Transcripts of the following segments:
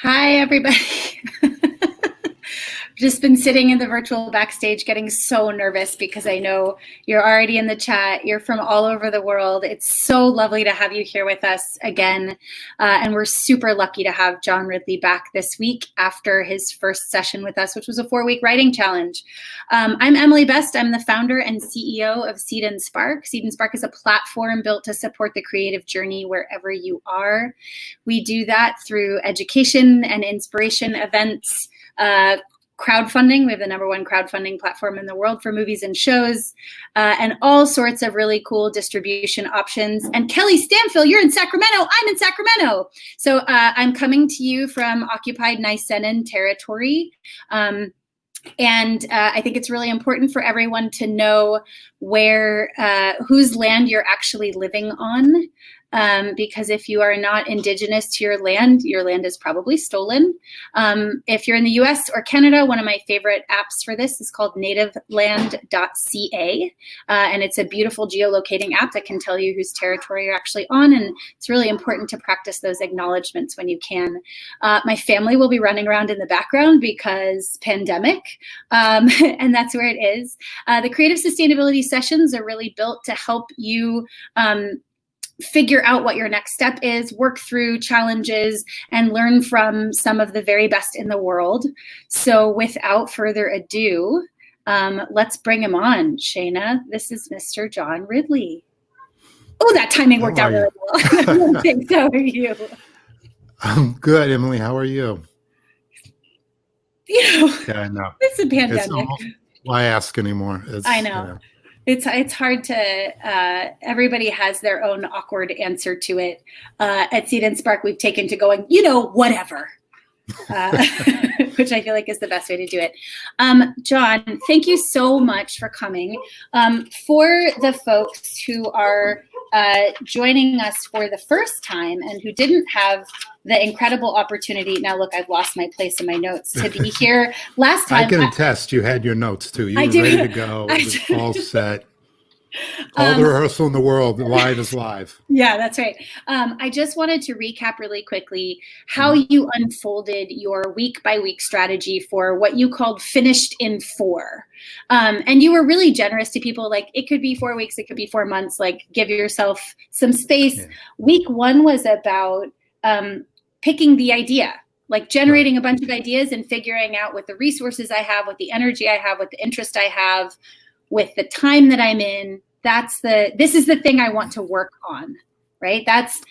Hi, everybody. Just been sitting in the virtual backstage getting so nervous because I know you're already in the chat. You're from all over the world. It's so lovely to have you here with us again. And we're super lucky to have John Ridley back this week after his first session with us, which was a 4-week writing challenge. I'm Emily Best. I'm the founder and CEO of Seed&Spark. Seed&Spark is a platform built to support the creative journey wherever you are. We do that through education and inspiration events, crowdfunding. We have the #1 crowdfunding platform in the world for movies and shows, and all sorts of really cool distribution options. And Kelly Stanfill, you're in Sacramento. I'm in Sacramento. So I'm coming to you from occupied Nisenan territory. And I think it's really important for everyone to know where, whose land you're actually living on. Because if you are not indigenous to your land is probably stolen. If you're in the US or Canada, one of my favorite apps for this is called nativeland.ca. And it's a beautiful geolocating app that can tell you whose territory you're actually on. And it's really important to practice those acknowledgements when you can. My family will be running around in the background because pandemic, and that's where it is. The creative sustainability sessions are really built to help you figure out what your next step is, work through challenges, and learn from some of the very best in the world. So without further ado, let's bring him on. Shayna, this is Mr. John Ridley. Oh, that timing worked out really well. Thanks. How are you? I'm good, Emily. How are you? Yeah, I know. It's a pandemic. It's almost, why ask anymore? I know. It's hard to, everybody has their own awkward answer to it. At Seed&Spark, we've taken to going, whatever, which I feel like is the best way to do it. John, thank you so much for coming. For the folks who are joining us for the first time and who didn't have the incredible opportunity, now look, I've lost my place in my notes, to be here last time. I can attest you had your notes too. You were ready to go. It was all set. All the rehearsal in the world, live is live. Yeah, that's right. I just wanted to recap really quickly how you unfolded your week-by-week strategy for what you called finished in 4. And you were really generous to people. Like, it could be 4 weeks, it could be 4 months, like give yourself some space. Yeah. Week 1 was about picking the idea, like generating a bunch of ideas and figuring out what the resources I have, what the energy I have, what the interest I have, with the time that I'm in. This is the thing I want to work on, right? That's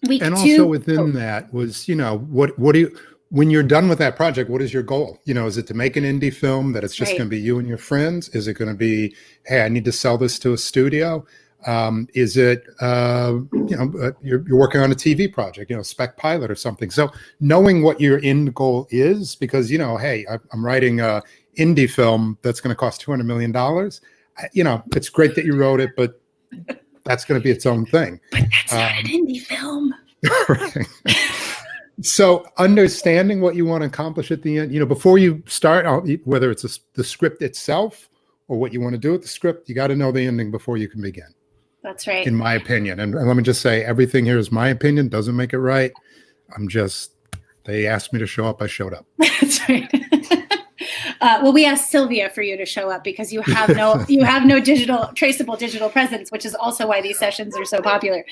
week 2. And also within that was, what do you, when you're done with that project, what is your goal? Is it to make an indie film that it's just going to be you and your friends? Is it going to be, hey, I need to sell this to a studio? Is it, you're working on a TV project, spec pilot or something. So knowing what your end goal is, because, hey, I'm writing a indie film that's going to cost $200 million. It's great that you wrote it, but that's going to be its own thing. But that's not an indie film. Right. So understanding what you want to accomplish at the end, before you start, whether it's the script itself or what you want to do with the script, you got to know the ending before you can begin. That's right. In my opinion. And let me just say, everything here is my opinion, doesn't make it right. They asked me to show up, I showed up. That's right. Well, we asked Sylvia for you to show up because you have no traceable digital presence, which is also why these sessions are so popular.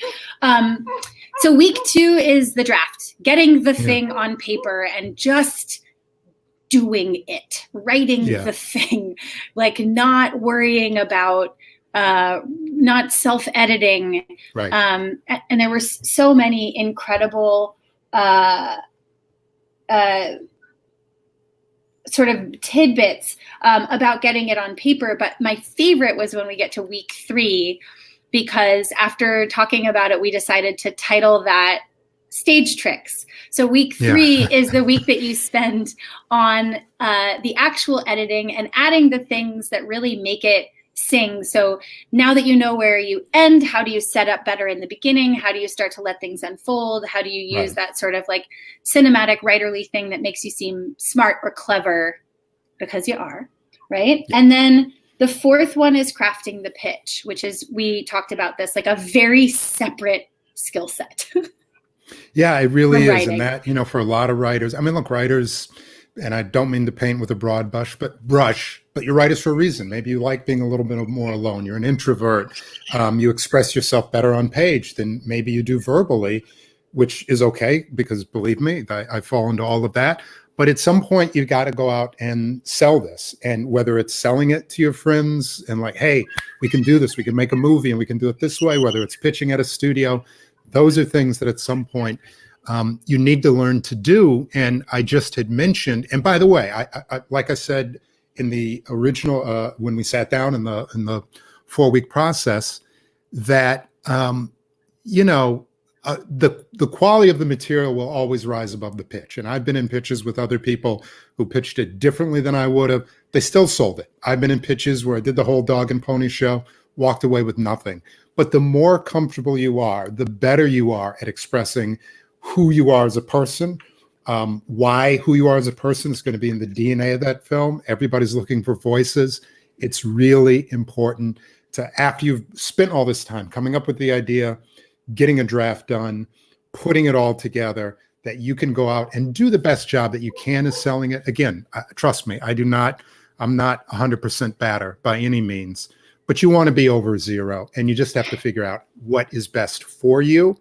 So week 2 is the draft, getting the thing on paper and just doing it, writing the thing, like not worrying about, not self-editing. Right. And there were so many incredible sort of tidbits about getting it on paper. But my favorite was when we get to week 3, because after talking about it, we decided to title that Stage Tricks. So week 3 is the week that you spend on the actual editing and adding the things that really make it sing. So now that you know where you end, how do you set up better in the beginning? How do you start to let things unfold? How do you use that sort of like cinematic writerly thing that makes you seem smart or clever, because you are, right? Yeah. And then the 4th one is crafting the pitch, which is, we talked about this, like a very separate skill set. Yeah, it really from is. And writing? that, for a lot of writers, I mean, look, writers, and I don't mean to paint with a broad but you're writers for a reason. Maybe you like being a little bit more alone. You're an introvert. You express yourself better on page than maybe you do verbally, which is okay because believe me, I fall into all of that. But at some point, you got to go out and sell this. And whether it's selling it to your friends and like, hey, we can do this, we can make a movie and we can do it this way, whether it's pitching at a studio, those are things that at some point you need to learn to do. And I just had mentioned, and by the way, I like I said in the original, when we sat down in the 4-week process, that the quality of the material will always rise above the pitch. And I've been in pitches with other people who pitched it differently than I would have. They still sold it. I've been in pitches where I did the whole dog and pony show, walked away with nothing. But the more comfortable you are, the better you are at expressing who you are as a person. Why who you are as a person is going to be in the DNA of that film. Everybody's looking for voices. It's really important to, after you've spent all this time coming up with the idea, getting a draft done, putting it all together, that you can go out and do the best job that you can as selling it. Again, trust me, I'm not 100% batter by any means, but you want to be over 0, and you just have to figure out what is best for you,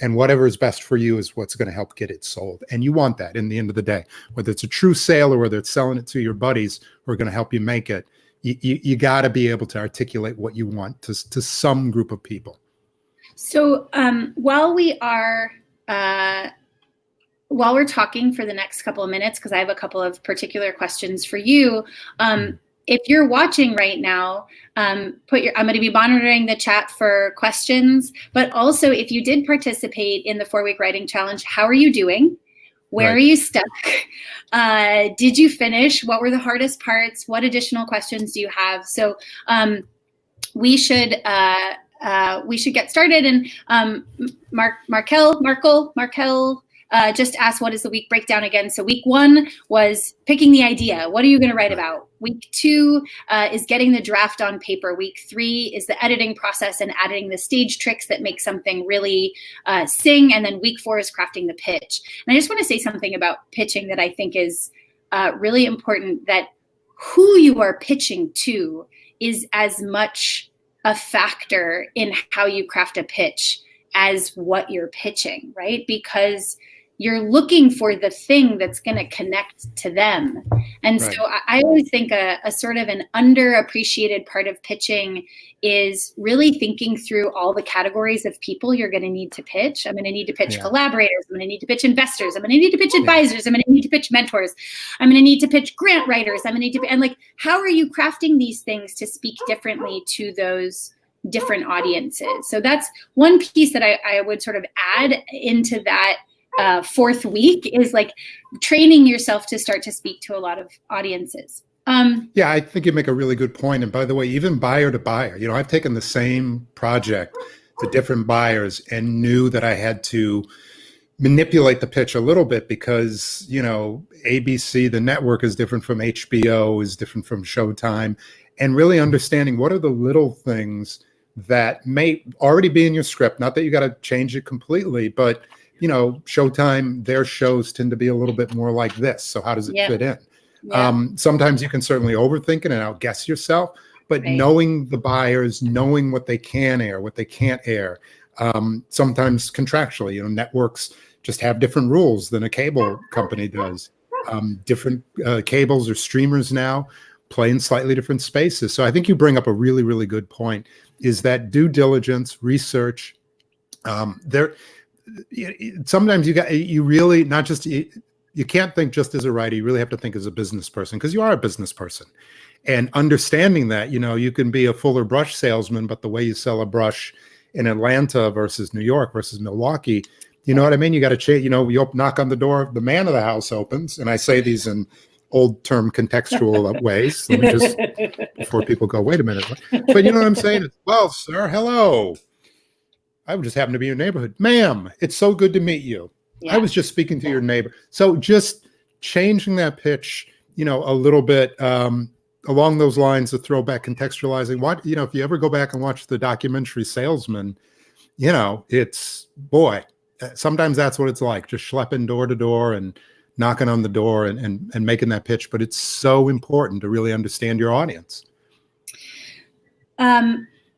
and whatever is best for you is what's going to help get it sold. And you want that in the end of the day, whether it's a true sale or whether it's selling it to your buddies who are going to help you make it. You got to be able to articulate what you want to some group of people. So while we're talking for the next couple of minutes, because I have a couple of particular questions for you, if you're watching right now, I'm going to be monitoring the chat for questions, but also if you did participate in the 4-week writing challenge, how are you doing? Where are you stuck? Did you finish? What were the hardest parts? What additional questions do you have? So we should get started. And Markel just asked, what is the week breakdown again? So week 1 was picking the idea. What are you going to write about? Week 2 is getting the draft on paper. Week 3 is the editing process and adding the stage tricks that make something really sing. And then week 4 is crafting the pitch. And I just want to say something about pitching that I think is really important, that who you are pitching to is as much a factor in how you craft a pitch as what you're pitching, right? Because you're looking for the thing that's going to connect to them. And so I always think a sort of an underappreciated part of pitching is really thinking through all the categories of people you're going to need to pitch. I'm going to need to pitch collaborators. I'm going to need to pitch investors. I'm going to need to pitch advisors. I'm going to need to pitch mentors. I'm going to need to pitch grant writers. I'm going to need to, and like, how are you crafting these things to speak differently to those different audiences? So that's one piece that I would sort of add into that 4th week, is like training yourself to start to speak to a lot of audiences. Yeah, I think you make a really good point. And by the way, even buyer to buyer, I've taken the same project to different buyers and knew that I had to manipulate the pitch a little bit because, ABC, the network, is different from HBO, is different from Showtime, and really understanding what are the little things that may already be in your script. Not that you got to change it completely, but Showtime, their shows tend to be a little bit more like this. So how does it fit in? Sometimes you can certainly overthink it and outguess yourself, but knowing the buyers, knowing what they can air, what they can't air. Sometimes contractually, networks just have different rules than a cable company does. Different cables or streamers now play in slightly different spaces. So I think you bring up a really, really good point, is that due diligence, research. Sometimes you really not just, you can't think just as a writer, you really have to think as a business person, because you are a business person. And understanding that, you can be a Fuller brush salesman, but the way you sell a brush in Atlanta versus New York versus Milwaukee, you know what I mean? You got to change, you knock on the door, the man of the house opens, and I say these in old term contextual ways. Let me just, before people go, wait a minute. But you know what I'm saying? Well, sir, hello. I just happen to be in your neighborhood. Ma'am, it's so good to meet you. I was just speaking to your neighbor. So just changing that pitch, a little bit along those lines of throwback contextualizing. What, if you ever go back and watch the documentary Salesman, it's, boy, sometimes that's what it's like, just schlepping door to door and knocking on the door and making that pitch. But it's so important to really understand your audience.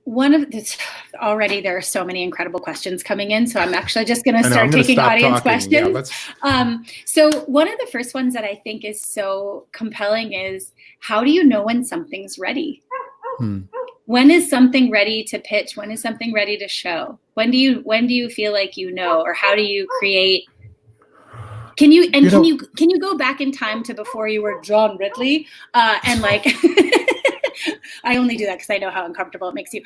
One of this already, there are so many incredible questions coming in, so I'm actually just going to start taking audience questions. So one of the first ones that I think is so compelling is, how do you know when something's ready? When is something ready to pitch? When is something ready to show? When do you feel like you know, or how do you create? Can you go back in time to before you were John Ridley and like? I only do that because I know how uncomfortable it makes you.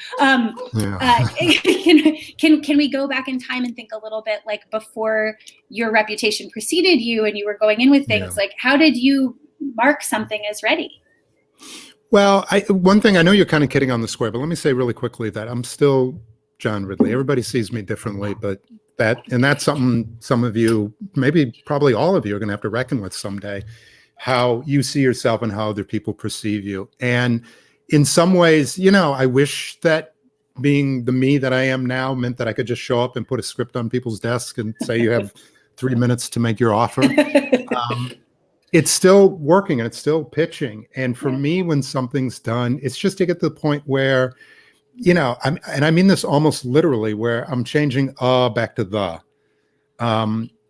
Can we go back in time and think a little bit like before your reputation preceded you and you were going in with things? Like, how did you mark something as ready? Well, one thing, I know you're kind of kidding on the square, but let me say really quickly that I'm still John Ridley. Everybody sees me differently, but that's something some of you, maybe probably all of you, are going to have to reckon with someday, how you see yourself and how other people perceive you. And in some ways, I wish that being the me that I am now meant that I could just show up and put a script on people's desk and say, you have 3 minutes to make your offer. It's still working and it's still pitching. And for me, when something's done, it's just to get to the point where, and I mean this almost literally, where I'm changing back to the.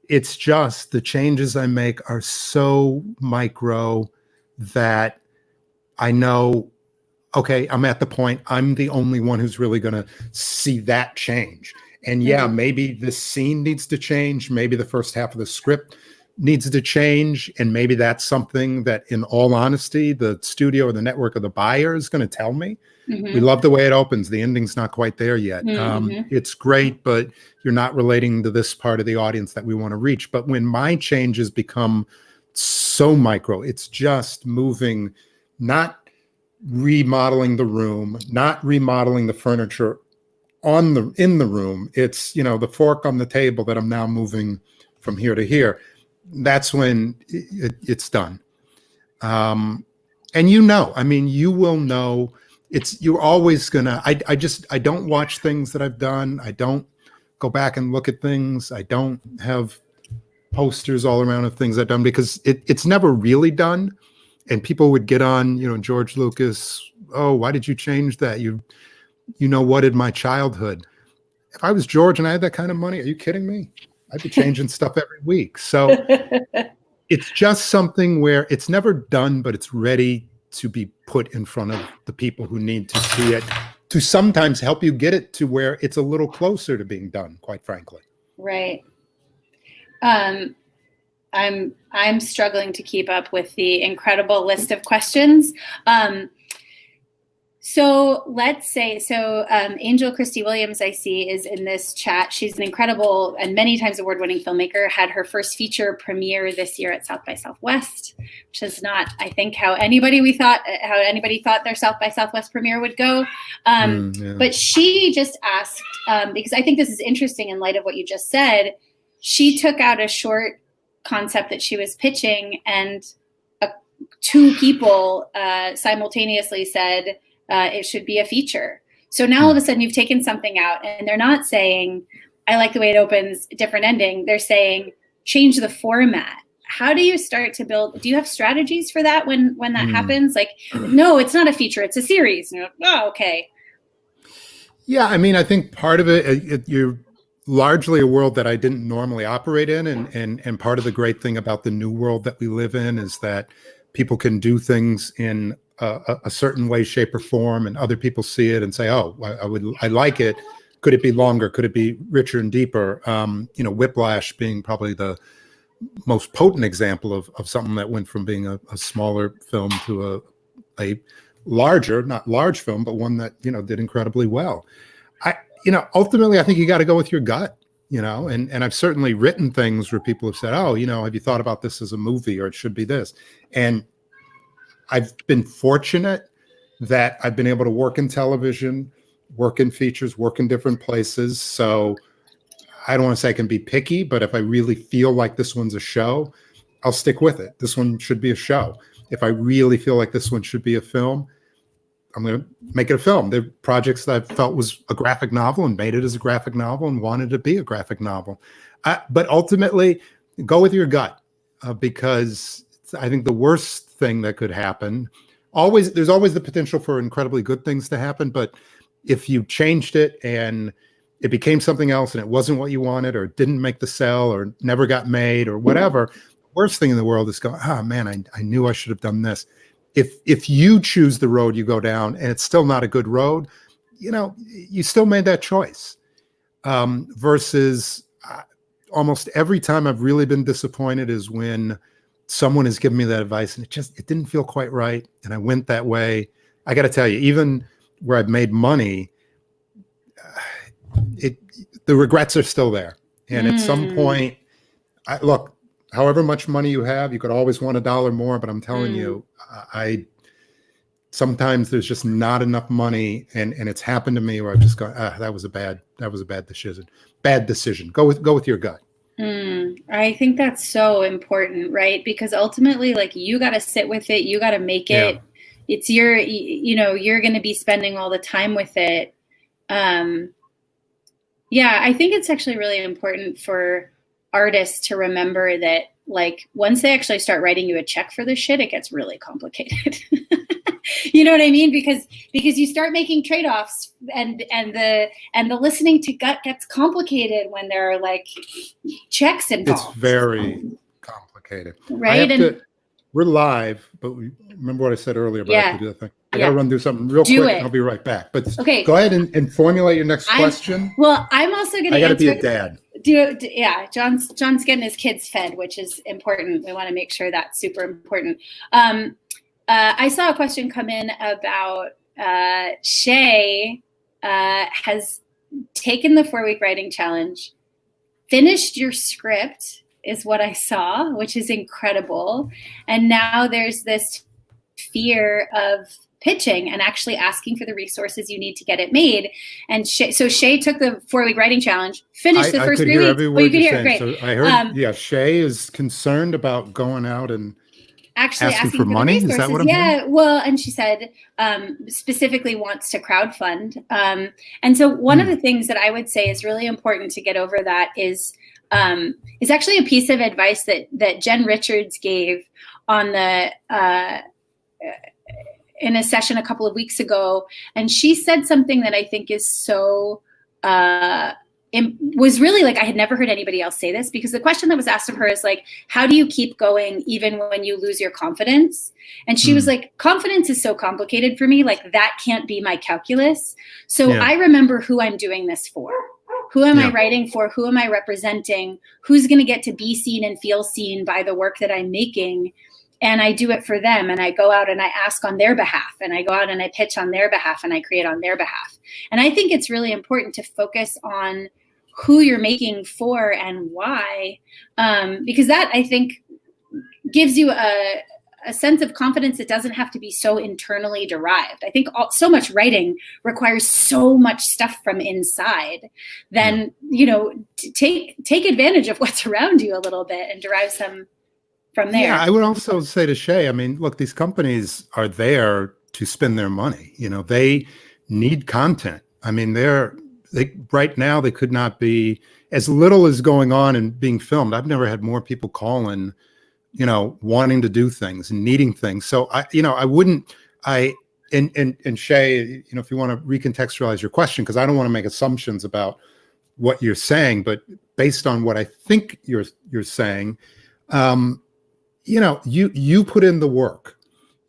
It's just the changes I make are so micro that I know, okay, I'm at the point, I'm the only one who's really going to see that change. And maybe this scene needs to change. Maybe the first half of the script needs to change. And maybe that's something that, in all honesty, the studio or the network or the buyer is going to tell me. We love the way it opens. The ending's not quite there yet. It's great, but you're not relating to this part of the audience that we want to reach. But when my changes become so micro, it's just moving, not remodeling the room, not remodeling the furniture in the room. It's, the fork on the table that I'm now moving from here to here. That's when it's done. And you will know. You're always gonna, I don't watch things that I've done. I don't go back and look at things. I don't have posters all around of things I've done, because it's never really done. And people would get on, George Lucas, oh, why did you change that? You know what, in my childhood, if I was George and I had that kind of money, are you kidding me? I'd be changing stuff every week. So it's just something where it's never done, but it's ready to be put in front of the people who need to see it, to sometimes help you get it to where it's a little closer to being done, quite frankly. Right. I'm struggling to keep up with the incredible list of questions. So let's say, Angel Christy Williams, I see, is in this chat. She's an incredible and many times award-winning filmmaker, had her first feature premiere this year at South by Southwest, which is not, I think, how anybody thought their South by Southwest premiere would go. But she just asked, because I think this is interesting in light of what you just said, she took out a short concept that she was pitching, and two people simultaneously said, it should be a feature. So now all of a sudden you've taken something out, and they're not saying, I like the way it opens, different ending. They're saying, change the format. How do you start to build? Do you have strategies for that when that happens? Like, no, it's not a feature, it's a series. And you're like, oh, okay. Yeah, I think part of you're largely a world that I didn't normally operate in. And part of the great thing about the new world that we live in is that people can do things in a certain way, shape, or form, and other people see it and say, "Oh, I like it. Could it be longer? Could it be richer and deeper?" Whiplash being probably the most potent example of something that went from being a smaller film to a larger, not large film, but one that did incredibly well. Ultimately, I think you got to go with your gut. And I've certainly written things where people have said, "Oh, have you thought about this as a movie, or it should be this?" And I've been fortunate that I've been able to work in television, work in features, work in different places. So I don't want to say I can be picky, but if I really feel like this one's a show, I'll stick with it. This one should be a show. If I really feel like this one should be a film, I'm going to make it a film. There are projects that I felt was a graphic novel and made it as a graphic novel and wanted to be a graphic novel. But ultimately, go with your gut, because I think the worst thing that could happen, there's always the potential for incredibly good things to happen. But if you changed it and it became something else and it wasn't what you wanted, or didn't make the sell, or never got made, or whatever, the worst thing in the world is going, oh man, I knew I should have done this. If you choose the road you go down and it's still not a good road, you still made that choice. Versus almost every time I've really been disappointed is when someone has given me that advice and it didn't feel quite right, and I went that way. I got to tell you, even where I've made money, the regrets are still there. And at some point, look, however much money you have, you could always want $1 more, but I'm telling you, sometimes there's just not enough money, and it's happened to me where I've just gone, that was a bad decision. Bad decision. Go with your gut. I think that's so important, right? Because ultimately, like, you got to sit with it. You got to make it. Yeah. It's you're going to be spending all the time with it. Yeah, I think it's actually really important for artists to remember that, like, once they actually start writing you a check for this shit, it gets really complicated. You know what I mean? Because you start making trade-offs, and the listening to gut gets complicated when there are, like, checks involved. It's very complicated. Right? We're live, but remember what I said earlier about I have to do that thing. I got to run do something real quick, and I'll be right back. But okay, go ahead and formulate your next question. Well, I'm also going to I got to be a dad. Yeah, John's getting his kids fed, which is important. We want to make sure that's super important. I saw a question come in about Shay has taken the 4-week writing challenge, finished your script, is what I saw, which is incredible. And now there's this fear of pitching and actually asking for the resources you need to get it made. And Shay took the 4-week writing challenge, finished the first 3 weeks. Every word you could hear. Great. So I heard, Shay is concerned about going out and actually asking for money. Is that what I'm hearing? Well, and she said specifically wants to crowdfund. And so one of the things that I would say is really important to get over that is actually a piece of advice that Jen Richards gave on in a session a couple of weeks ago. And she said something that I think is so was really, like, I had never heard anybody else say this, because the question that was asked of her is, like, how do you keep going even when you lose your confidence? And she was like, confidence is so complicated for me. Like, that can't be my calculus. So I remember who I'm doing this for. Who am I writing for? Who am I representing? Who's going to get to be seen and feel seen by the work that I'm making? And I do it for them. And I go out and I ask on their behalf. And I go out and I pitch on their behalf. And I create on their behalf. And I think it's really important to focus on who you're making for and why. Because that, I think, gives you a sense of confidence that doesn't have to be so internally derived. I think so much writing requires so much stuff from inside. Then, take advantage of what's around you a little bit and derive some from there. Yeah, I would also say to Shay, I mean, look, these companies are there to spend their money. They need content. I mean, right now they could not be, as little as going on and being filmed. I've never had more people calling, wanting to do things and needing things. So and Shay, if you want to recontextualize your question, because I don't want to make assumptions about what you're saying, but based on what I think you're saying, you put in the work.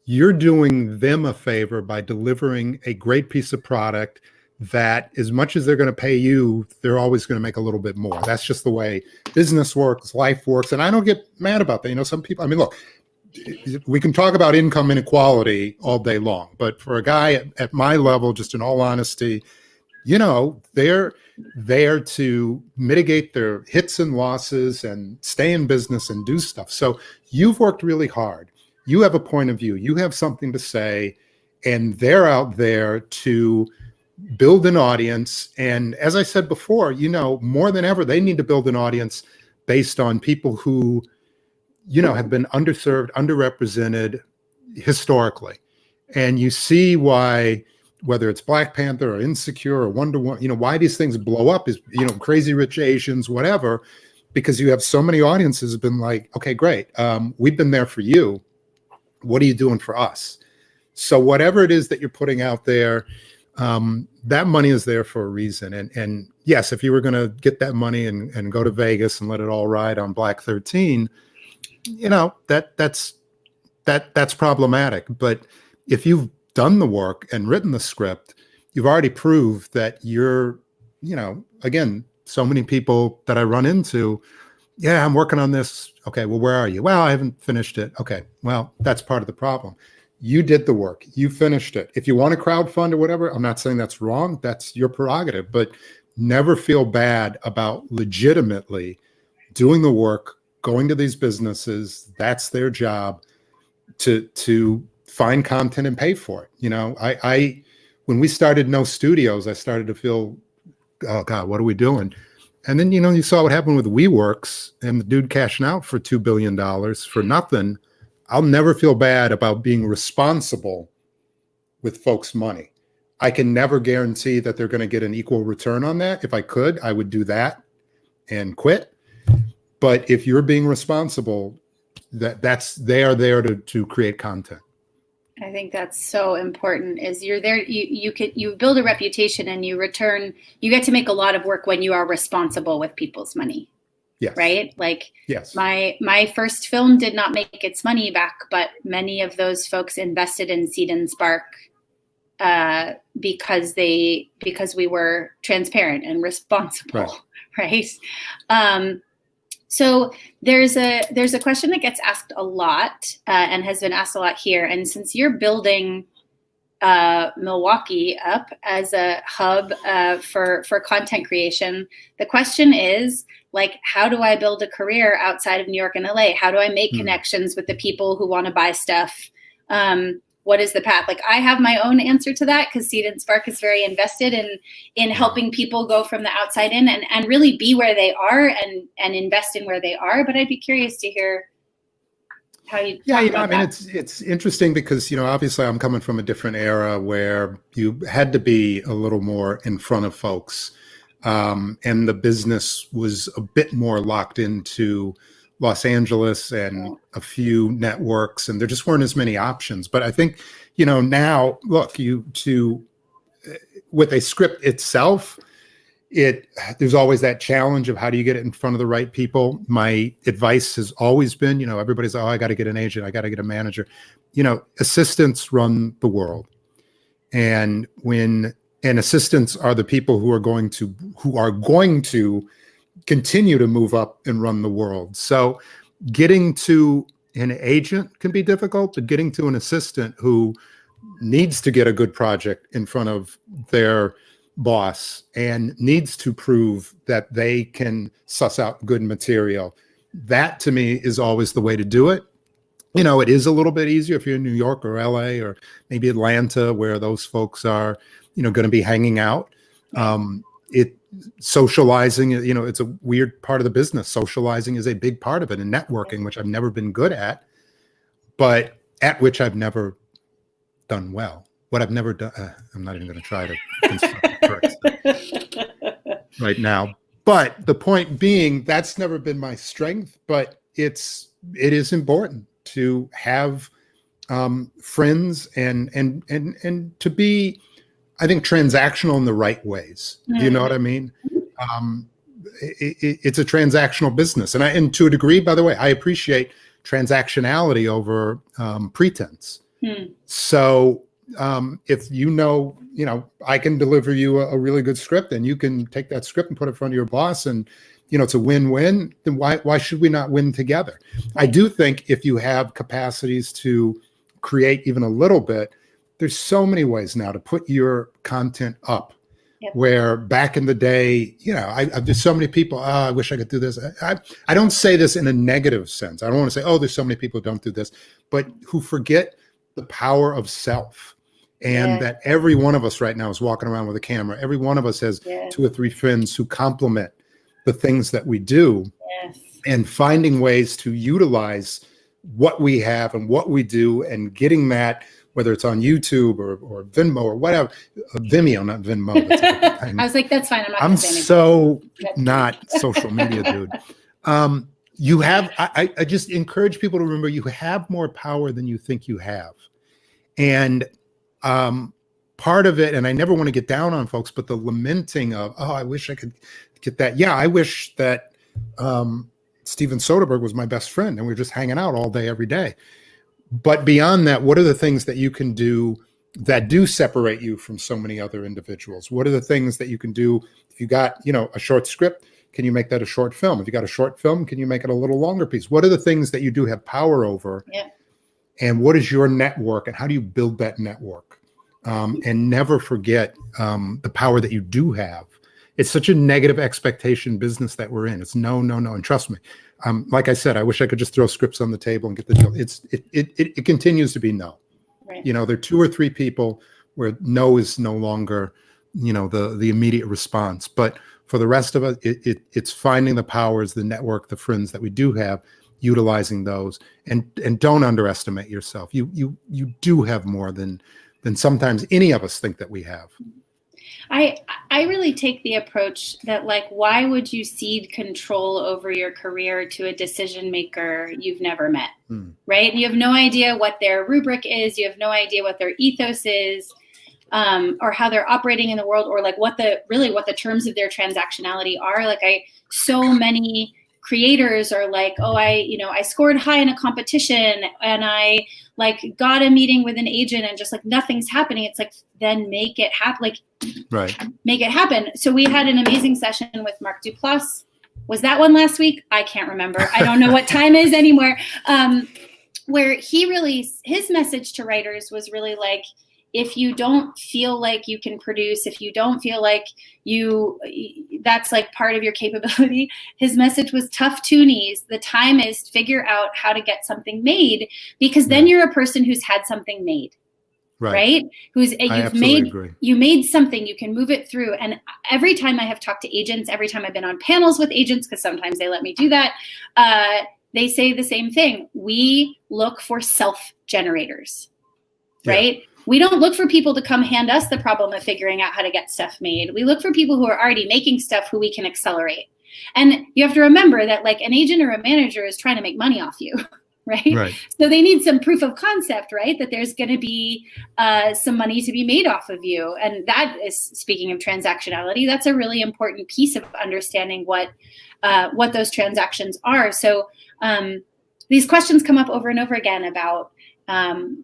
You're doing them a favor by delivering a great piece of product that, as much as they're going to pay you, they're always going to make a little bit more. That's just the way business works, life works. And I don't get mad about that. Some people, I mean, look, we can talk about income inequality all day long, but for a guy at my level, just in all honesty, they're there to mitigate their hits and losses and stay in business and do stuff. So you've worked really hard. You have a point of view. You have something to say, and they're out there to build an audience. And as I said before, more than ever, they need to build an audience based on people who, have been underserved, underrepresented historically. And you see why, whether it's Black Panther or Insecure or Wonder Woman, why these things blow up is, Crazy Rich Asians, whatever, because you have so many audiences have been like, okay, great. We've been there for you. What are you doing for us? So whatever it is that you're putting out there, that money is there for a reason. And yes, if you were going to get that money and go to Vegas and let it all ride on Black 13, that's problematic. But if you've done the work and written the script, you've already proved that you're, again, so many people that I run into, yeah, I'm working on this. Okay, well, where are you? Well, I haven't finished it. Okay, well, that's part of the problem. You did the work. You finished it. If you want to crowdfund or whatever, I'm not saying that's wrong. That's your prerogative, but never feel bad about legitimately doing the work, going to these businesses. That's their job to find content and pay for it. I when we started No Studios, I started to feel, oh God, what are we doing? And then, you saw what happened with WeWorks and the dude cashing out for $2 billion for nothing. I'll never feel bad about being responsible with folks' money. I can never guarantee that they're going to get an equal return on that. If I could, I would do that and quit. But if you're being responsible, they are there to create content. I think that's so important. Is you're there, you build a reputation and you get to make a lot of work when you are responsible with people's money. Yes. Right? Like, yes. My first film did not make its money back, but many of those folks invested in Seed&Spark because we were transparent and responsible. Right? So there's a question that gets asked a lot and has been asked a lot here. And since you're building Milwaukee up as a hub for content creation, the question is, like, how do I build a career outside of New York and LA? How do I make connections with the people who want to buy stuff? What is the path? Like, I have my own answer to that because Seed&Spark is very invested in helping people go from the outside in and really be where they are and invest in where they are. But I'd be curious to hear how you. Yeah, it's interesting because, obviously I'm coming from a different era where you had to be a little more in front of folks. And the business was a bit more locked into Los Angeles and a few networks, and there just weren't as many options. But I think, now, look, with a script itself, there's always that challenge of how do you get it in front of the right people. My advice has always been, everybody's, I got to get an agent, I got to get a manager. Assistants run the world. And assistants are the people who are going to continue to move up and run the world. So getting to an agent can be difficult, but getting to an assistant who needs to get a good project in front of their boss and needs to prove that they can suss out good material, that to me is always the way to do it. It is a little bit easier if you're in New York or LA or maybe Atlanta, where those folks are, going to be hanging out. Socializing, it's a weird part of the business. Socializing is a big part of it, and networking, which I've never been good at, but at which I've never done well. What I've never done, I'm not even going to try to construct right now. But the point being, that's never been my strength, but it is important to have friends and to be, I think, transactional in the right ways. Do you know what I mean? It's a transactional business. And to a degree, by the way, I appreciate transactionality over pretense. So if I can deliver you a really good script and you can take that script and put it in front of your boss and, it's a win-win, then why should we not win together? I do think if you have capacities to create even a little bit, there's so many ways now to put your content up. Yep. Where back in the day, there's so many people, I wish I could do this. I don't say this in a negative sense. I don't want to say, there's so many people who don't do this, but who forget the power of self. And that every one of us right now is walking around with a camera. Every one of us has 2 or 3 friends who complement the things that we do. Yes. And finding ways to utilize what we have and what we do and getting that whether it's on YouTube or Venmo or whatever. Vimeo, not Venmo. That's a different thing. I was like, that's fine. I'm so not social media, dude. You have, I just encourage people to remember you have more power than you think you have. And part of it, and I never want to get down on folks, but the lamenting of, oh, I wish I could get that. Yeah, I wish that Steven Soderbergh was my best friend and we were just hanging out all day, every day. But beyond that, what are the things that you can do that do separate you from so many other individuals? What are the things that you can do? If you got, a short script, can you make that a short film? If you got a short film, can you make it a little longer piece? What are the things that you do have power over? Yeah. And what is your network and how do you build that network? And never forget the power that you do have. It's such a negative expectation business that we're in. It's no. And trust me, like I said, I wish I could just throw scripts on the table and get the deal. It continues to be no. Right. There are 2 or 3 people where no is no longer, the immediate response. But for the rest of us, it's finding the powers, the network, the friends that we do have, utilizing those, and don't underestimate yourself. You do have more than sometimes any of us think that we have. I really take the approach that, like, why would you cede control over your career to a decision maker you've never met, right? You have no idea what their rubric is. You have no idea what their ethos is, or how they're operating in the world, or like what the terms of their transactionality are. Like, so many creators are like, oh, I scored high in a competition and I got a meeting with an agent and just nothing's happening. It's like, then make it happen. Right. Make it happen. So we had an amazing session with Mark Duplass. Was that one last week? I can't remember. I don't know what time is anymore. Where his message to writers was really like, if you don't feel like you can produce, if you don't feel like that's part of your capability, his message was tough toonies. The time is to figure out how to get something made, because then you're a person who's had something made, right? You made something, you can move it through. And every time I have talked to agents, every time I've been on panels with agents, because sometimes they let me do that, they say the same thing. We look for self-generators, right? Yeah. We don't look for people to come hand us the problem of figuring out how to get stuff made. We look for people who are already making stuff who we can accelerate. And you have to remember that an agent or a manager is trying to make money off you, right? So they need some proof of concept, right? That there's going to be some money to be made off of you. And that is, speaking of transactionality, that's a really important piece of understanding what those transactions are. So these questions come up over and over again about,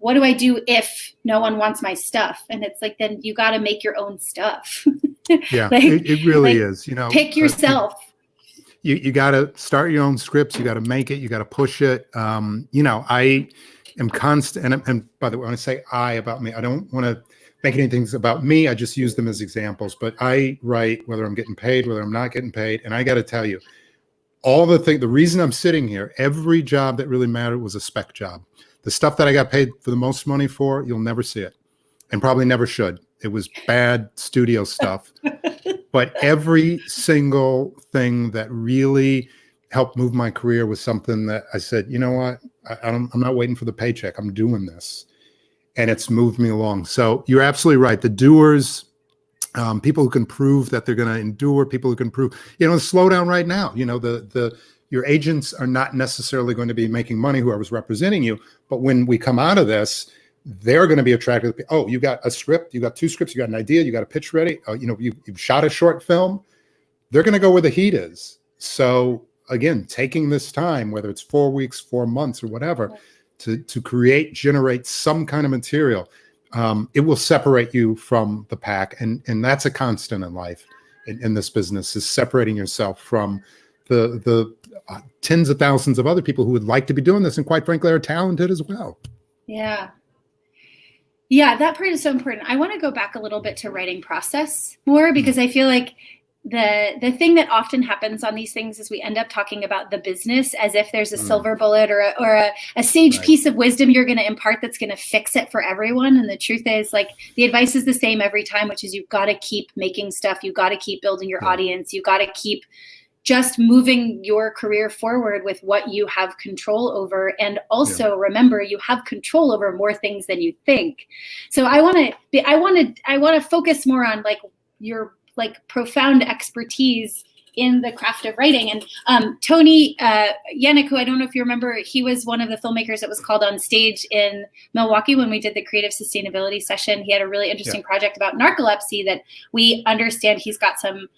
what do I do if no one wants my stuff? And it's like, then you got to make your own stuff. Yeah, it really is. Pick yourself. You got to start your own scripts. You got to make it. You got to push it. I am constant. And by the way, when I say about me, I don't want to make anything about me. I just use them as examples. But I write whether I'm getting paid, whether I'm not getting paid. And I got to tell you, the reason I'm sitting here, every job that really mattered was a spec job. The stuff that I got paid for the most money for, you'll never see it, and probably never should. It was bad studio stuff. But every single thing that really helped move my career was something that I said, you know what, I'm not waiting for the paycheck. I'm doing this. And it's moved me along. So you're absolutely right. The doers, people who can prove that they're going to endure, people who can prove, slow down right now. Your agents are not necessarily going to be making money, whoever's representing you. But when we come out of this, they're going to be attracted. Oh, you got a script, you got 2 scripts, you got an idea, you got a pitch ready. You've shot a short film. They're going to go where the heat is. So again, taking this time, whether it's 4 weeks, 4 months, or whatever, to generate some kind of material, it will separate you from the pack. And that's a constant in life, in this business, is separating yourself from the tens of thousands of other people who would like to be doing this, and quite frankly are talented as well. Yeah, that part is so important. I want to go back a little bit to writing process more, because I feel like the thing that often happens on these things is we end up talking about the business as if there's a silver bullet or a sage piece of wisdom you're going to impart that's going to fix it for everyone. And the truth is, the advice is the same every time, which is you've got to keep making stuff. You've got to keep building your audience. You've got to keep just moving your career forward with what you have control over. And also remember, you have control over more things than you think. So I want to focus more on like your like profound expertise in the craft of writing. And Tony Yannick, who I don't know if you remember, he was one of the filmmakers that was called on stage in Milwaukee when we did the creative sustainability session. He had a really interesting project about narcolepsy that we understand he's got some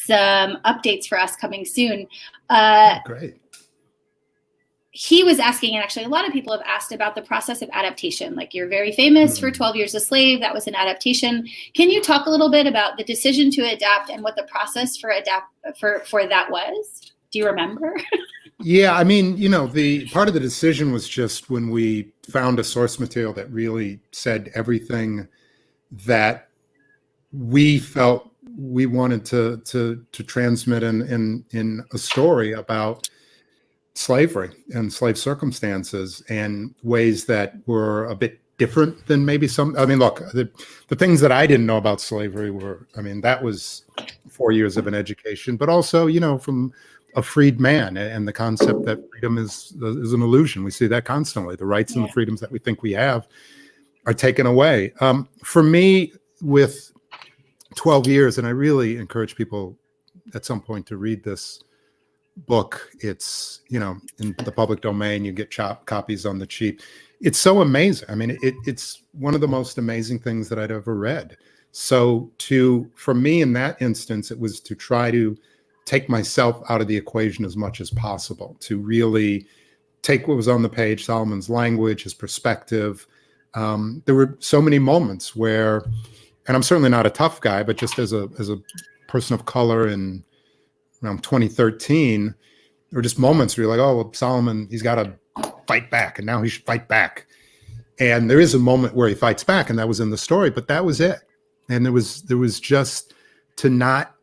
updates for us coming soon. Great. He was asking, and actually a lot of people have asked about the process of adaptation. Like, you're very famous for 12 Years a Slave. That was an adaptation. Can you talk a little bit about the decision to adapt and what the process for that was? Do you remember? Yeah, I mean, the part of the decision was just when we found a source material that really said everything that we felt we wanted to transmit in a story about slavery and slave circumstances and ways that were a bit different than maybe some. I mean, look, the things that I didn't know about slavery were, I mean, that was 4 years of an education, but also, from a freed man, and the concept that freedom is an illusion. We see that constantly. The rights and the freedoms that we think we have are taken away. For me, with 12 years, and I really encourage people at some point to read this book. It's, in the public domain, you get copies on the cheap. It's so amazing. I mean, it's one of the most amazing things that I'd ever read. So for me in that instance, it was to try to take myself out of the equation as much as possible, to really take what was on the page, Solomon's language, his perspective. There were so many moments where, and I'm certainly not a tough guy, but just as a person of color in around 2013, there were just moments where you're like, oh, well, Solomon, he's got to fight back, and now he should fight back. And there is a moment where he fights back, and that was in the story, but that was it. And there was just to not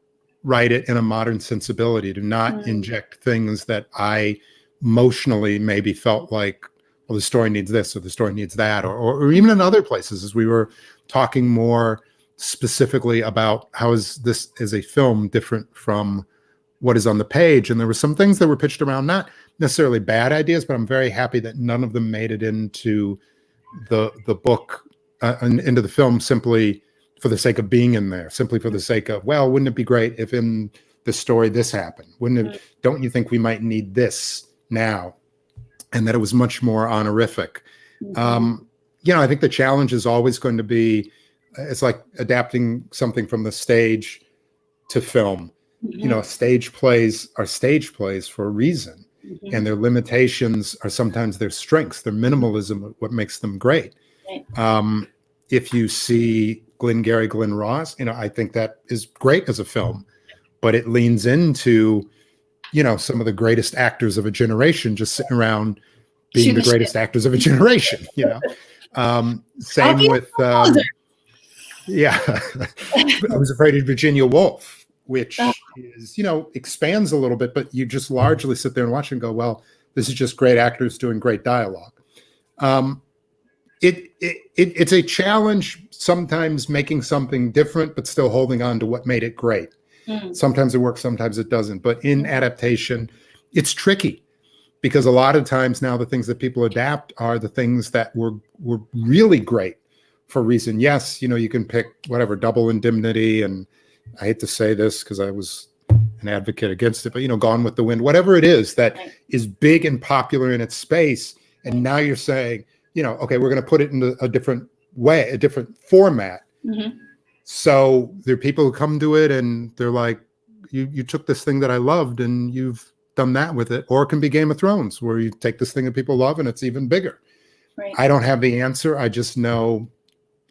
write it in a modern sensibility, to not inject things that I emotionally maybe felt like, well, the story needs this or the story needs that, or even in other places, as we were talking more specifically about how is this as a film different from what is on the page. And there were some things that were pitched around, not necessarily bad ideas, but I'm very happy that none of them made it into the book, into the film, simply for the sake of being in there, simply for the sake of, well, wouldn't it be great if in the story this happened? Don't you think we might need this now? And that it was much more honorific. I think the challenge is always going to be, it's like adapting something from the stage to film. Stage plays are stage plays for a reason, and their limitations are sometimes their strengths, their minimalism, what makes them great. If you see Glengarry Glen Ross, I think that is great as a film, but it leans into, some of the greatest actors of a generation just sitting around being the greatest actors of a generation. Same with, I was afraid of Virginia Woolf, which is, expands a little bit, but you just largely sit there and watch and go, well, this is just great actors doing great dialogue. It's a challenge sometimes making something different, but still holding on to what made it great. Sometimes it works, sometimes it doesn't. But in adaptation, it's tricky, because a lot of times now the things that people adapt are the things that were really great for a reason. Yes, you can pick whatever, Double Indemnity, and I hate to say this because I was an advocate against it, but Gone with the Wind, whatever it is that is big and popular in its space. And now you're saying, okay, we're going to put it into a different way, a different format. So there are people who come to it and they're like, you took this thing that I loved and you've done that with it. Or it can be Game of Thrones, where you take this thing that people love and it's even bigger. I don't have the answer. I just know,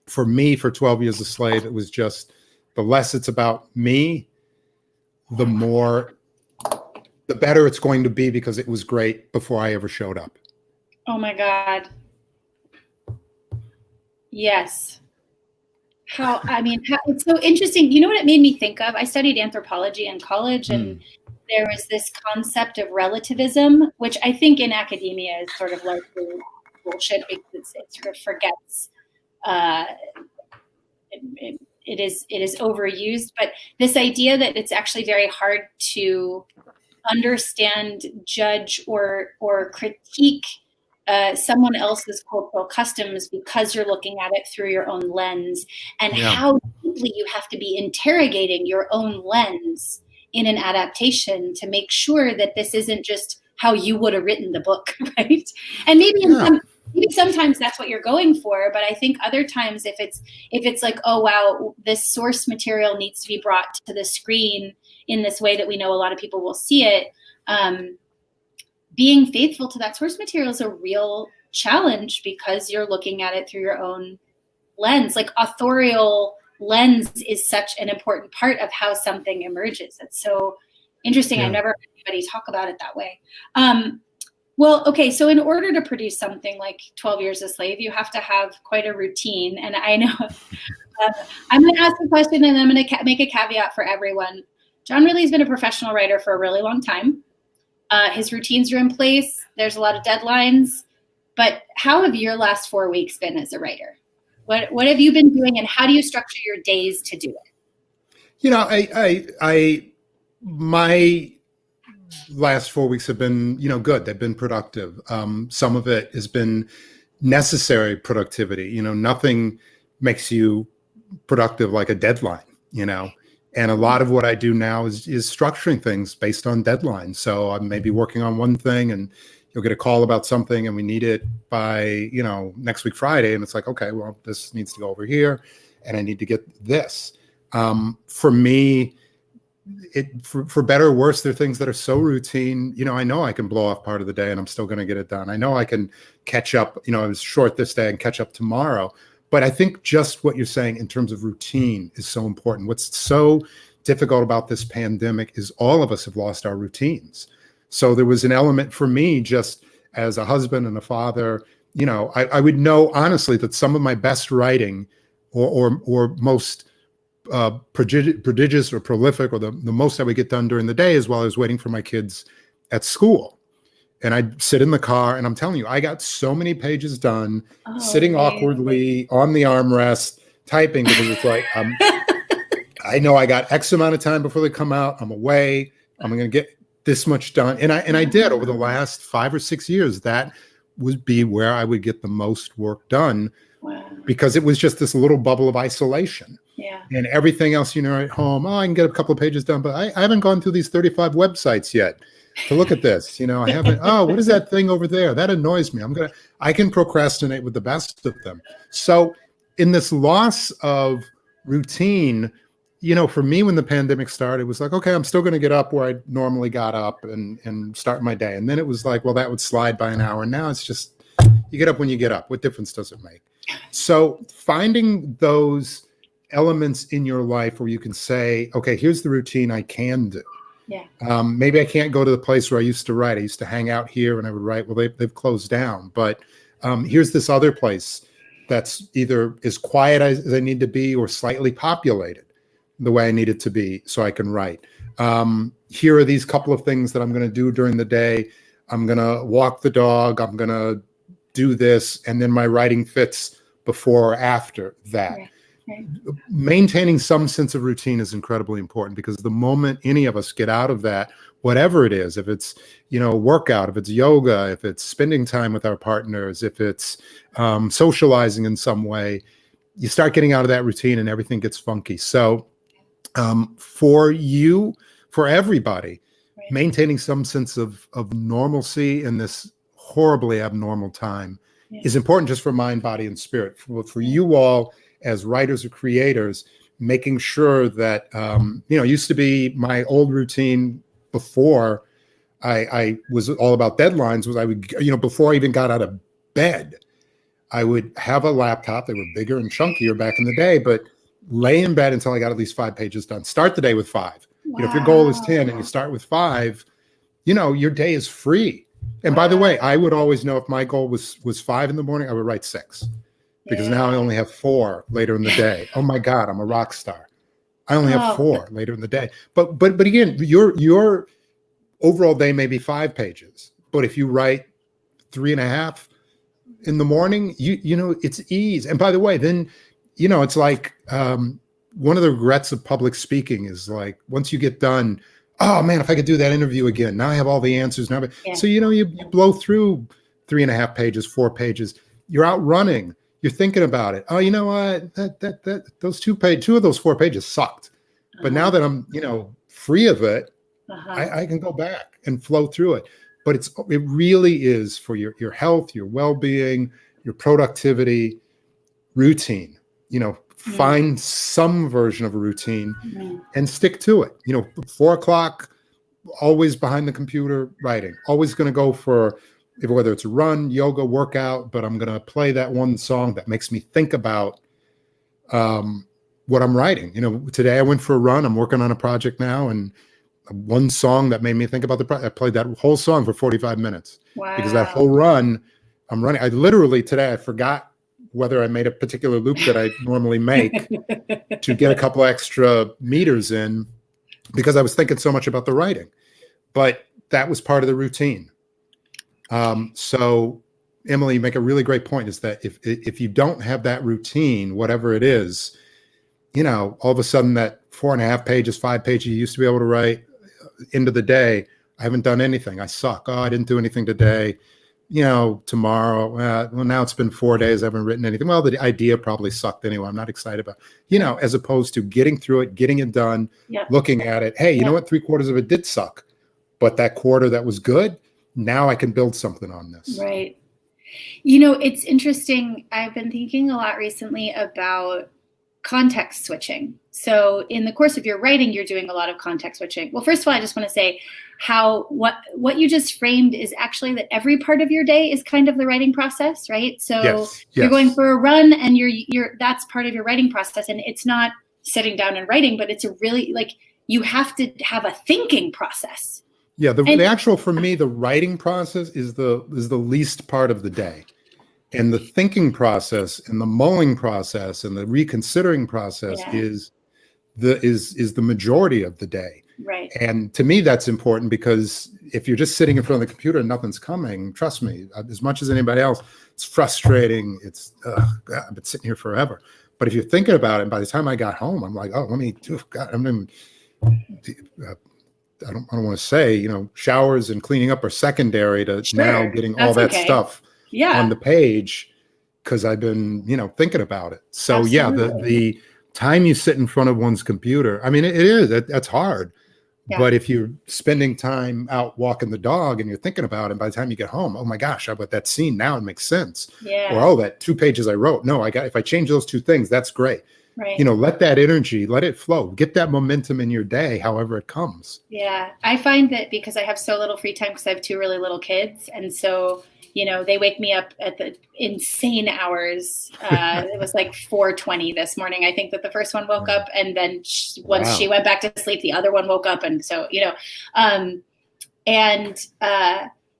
for me, for 12 Years a Slave, it was just, the less it's about me, the better it's going to be, because it was great before I ever showed up. Oh my God. Yes. It's so interesting. You know what it made me think of? I studied anthropology in college, and there was this concept of relativism, which I think in academia is sort of largely bullshit, because it sort of forgets it is overused, but this idea that it's actually very hard to understand, judge, or critique someone else's cultural customs because you're looking at it through your own lens, and how deeply you have to be interrogating your own lens in an adaptation to make sure that this isn't just how you would have written the book, right? And maybe maybe sometimes that's what you're going for, but I think other times if it's like, oh wow, this source material needs to be brought to the screen in this way that we know a lot of people will see it, being faithful to that source material is a real challenge because you're looking at it through your own lens. Like authorial lens is such an important part of how something emerges. It's so interesting. I've never heard anybody talk about it that way. Well, okay, so in order to produce something like 12 Years a Slave, you have to have quite a routine. And I know I'm going to ask a question and I'm going to make a caveat for everyone. John Ridley's been a professional writer for a really long time. His routines are in place. There's a lot of deadlines. But how have your last 4 weeks been as a writer? What have you been doing, and how do you structure your days to do it? You know, my last 4 weeks have been, good. They've been productive. Some of it has been necessary productivity. Nothing makes you productive like a deadline, and a lot of what I do now is structuring things based on deadlines. So I may be working on one thing and you'll get a call about something and we need it by, next week, Friday. And it's like, okay, well, this needs to go over here and I need to get this. For me, for better or worse, there are things that are so routine. I know I can blow off part of the day and I'm still going to get it done. I know I can catch up. I was short this day and catch up tomorrow. But I think just what you're saying in terms of routine is so important. What's so difficult about this pandemic is all of us have lost our routines. So there was an element for me, just as a husband and a father, I would know honestly that some of my best writing or most prodigious or prolific, or the most I would get done during the day is while I was waiting for my kids at school. And I'd sit in the car and I'm telling you, I got so many pages done, sitting awkwardly on the armrest, typing, because it's like, I know I got X amount of time before they come out. I'm away. I'm going to get this much done. And I did over the last 5 or 6 years. That would be where I would get the most work done. Wow. Because it was just this little bubble of isolation. Yeah. And everything else, at home, I can get a couple of pages done, but I haven't gone through these 35 websites yet to look at this. I haven't, what is that thing over there? That annoys me. I can procrastinate with the best of them. So in this loss of routine, for me, when the pandemic started, it was like, okay, I'm still going to get up where I normally got up and start my day. And then it was like, well, that would slide by an hour. And now it's just, you get up when you get up. What difference does it make? So finding those elements in your life where you can say, okay, here's the routine I can do. Yeah. Maybe I can't go to the place where I used to write. I used to hang out here and I would write. Well, they've closed down. But here's this other place that's either as quiet as I need to be or slightly populated the way I need it to be so I can write. Here are these couple of things that I'm going to do during the day. I'm going to walk the dog. I'm going to do this. And then my writing fits before or after that. Yeah. Right. Maintaining some sense of routine is incredibly important, because the moment any of us get out of that, whatever it is, if it's, workout, if it's yoga, if it's spending time with our partners, if it's socializing in some way, you start getting out of that routine and everything gets funky. So for you, for everybody, right, maintaining some sense of normalcy in this horribly abnormal time is important, just for mind, body, and spirit. For you all, as writers or creators, making sure that, used to be my old routine before I was all about deadlines, was I would, before I even got out of bed, I would have a laptop. They were bigger and chunkier back in the day, but lay in bed until I got at least 5 pages done. Start the day with 5. Wow. If your goal is 10 and you start with 5, your day is free. And by the way, I would always know if my goal was 5 in the morning, I would write 6. Because now I only have 4 later in the day. Oh my God, I'm a rock star. I only have 4 later in the day. But again, your overall day may be 5 pages. But if you write 3.5 in the morning, it's ease. And by the way, then, it's like one of the regrets of public speaking is like, once you get done, oh man, if I could do that interview again, now I have all the answers now. Yeah. So, you blow through 3.5 pages, 4 pages, you're out running, you're thinking about it. Oh, you know what, those two of those 4 pages sucked. But now that I'm, free of it, I can go back and flow through it. But it really is for your health, your well-being, your productivity, routine. Find some version of a routine and stick to it. 4 o'clock, always behind the computer writing, always going to go for, whether it's a run, yoga, workout, but I'm going to play that one song that makes me think about what I'm writing. Today I went for a run. I'm working on a project now, and one song that made me think about I played that whole song for 45 minutes. Wow. Because that whole run I'm running. I literally today, I forgot whether I made a particular loop that I normally make to get a couple extra meters in, because I was thinking so much about the writing. But that was part of the routine. So Emily, you make a really great point, is that if you don't have that routine, whatever it is, all of a sudden that 4.5 pages, 5 pages you used to be able to write into the day, I haven't done anything. I suck. Oh, I didn't do anything today. Tomorrow, well, now it's been 4 days. I haven't written anything. Well, the idea probably sucked anyway. I'm not excited about, as opposed to getting through it, getting it done, looking at it. Hey, you know what? 3/4 of it did suck, but that quarter that was good, now I can build something on this. Right. It's interesting. I've been thinking a lot recently about context switching. So in the course of your writing, you're doing a lot of context switching. Well, first of all, I just want to say what you just framed is actually that every part of your day is kind of the writing process, right? So yes. You're going for a run, and that's part of your writing process. And it's not sitting down and writing, but it's a really, like, you have to have a thinking process. Yeah. The actual, for me, the writing process is the least part of the day. And the thinking process and the mulling process and the reconsidering process is the majority of the day. Right. And to me, that's important, because if you're just sitting in front of the computer and nothing's coming, trust me, as much as anybody else, it's frustrating. It's, God, I've been sitting here forever. But if you're thinking about it, by the time I got home, I'm like, oh, let me do, God, I don't want to say, showers and cleaning up are secondary to now getting all that stuff on the page, because I've been, thinking about it. So the time you sit in front of one's computer, I mean, that's hard. Yeah. But if you're spending time out walking the dog and you're thinking about it, by the time you get home, oh my gosh, I bet that scene now, it makes sense. Yeah. Or, oh, that 2 pages I wrote. No, if I change those 2 things, that's great. Right. Let that energy, let it flow, get that momentum in your day, however it comes. Yeah. I find that because I have so little free time, because I have 2 really little kids. And so, they wake me up at the insane hours. It was like 4:20 this morning. I think that the first one woke up, and then once she went back to sleep, the other one woke up. And so, and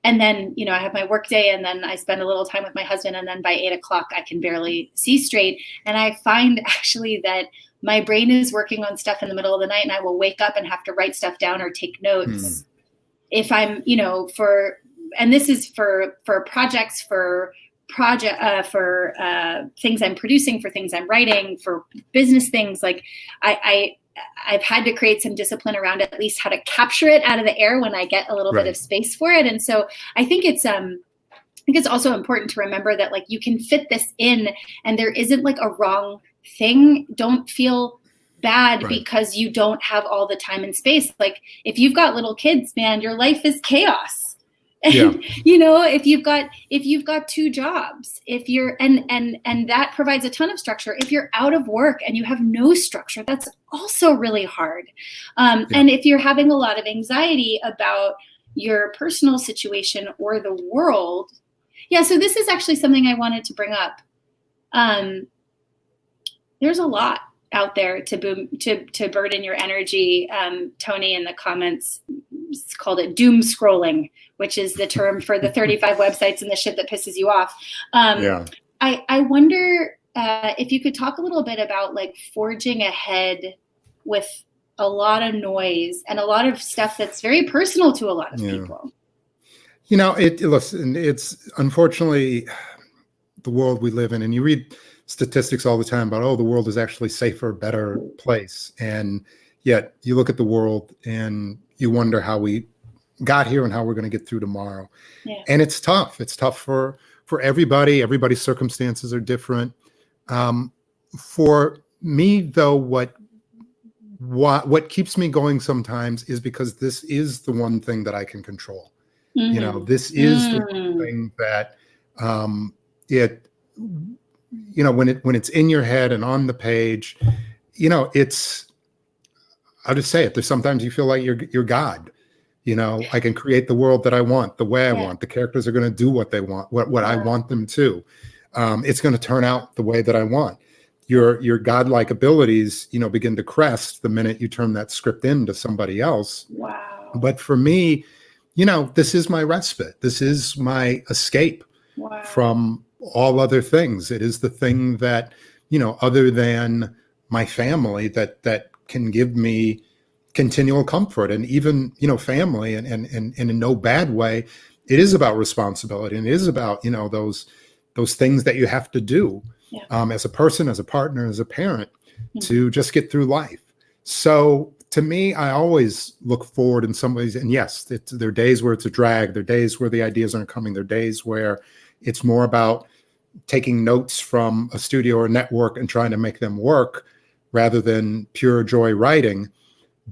then, I have my work day, and then I spend a little time with my husband. And then by 8 o'clock, I can barely see straight. And I find actually that my brain is working on stuff in the middle of the night, and I will wake up and have to write stuff down or take notes. If I'm, and this is for projects, for things I'm producing, for things I'm writing, for business things. Like I've had to create some discipline around at least how to capture it out of the air when I get a little bit of space for it. And so I think it's also important to remember that, like, you can fit this in, and there isn't like a wrong thing. Don't feel bad because you don't have all the time and space. Like, if you've got little kids, man, your life is chaos. And, if you've got 2 jobs, if you're, and that provides a ton of structure. If you're out of work and you have no structure, that's also really hard. And if you're having a lot of anxiety about your personal situation or the world. Yeah. So this is actually something I wanted to bring up. There's a lot out there to burden your energy. Tony in the comments called it doom scrolling, which is the term for the 35 websites and the shit that pisses you off. I wonder if you could talk a little bit about, like, forging ahead with a lot of noise and a lot of stuff that's very personal to a lot of people. Listen, it's unfortunately the world we live in, and you read statistics all the time about, oh, the world is actually a safer, better place. And yet you look at the world and you wonder how we got here and how we're going to get through tomorrow. Yeah. And it's tough. It's tough for everybody. Everybody's circumstances are different. For me, though, what keeps me going sometimes is because this is the one thing that I can control. You know, this is the one thing that it, you know, when it's in your head and on the page, you know, I'll just say it. There's sometimes you feel like you're God. You know, I can create the world that I want, the way I want. The characters are going to do what they want, what I want them to. It's going to turn out the way that I want. Your godlike abilities, you know, begin to crest the minute you turn that script into somebody else. Wow. But for me, you know, this is my respite. This is my escape from all other things. It is the thing that, you know, other than my family, that can give me continual comfort. And even, you know, family, and in no bad way, it is about responsibility, and it is about, you know, those things that you have to do as a person, as a partner, as a parent, to just get through life. So to me, I always look forward in some ways. And yes, there are days where it's a drag. There are days where the ideas aren't coming. There are days where it's more about taking notes from a studio or network and trying to make them work rather than pure joy writing.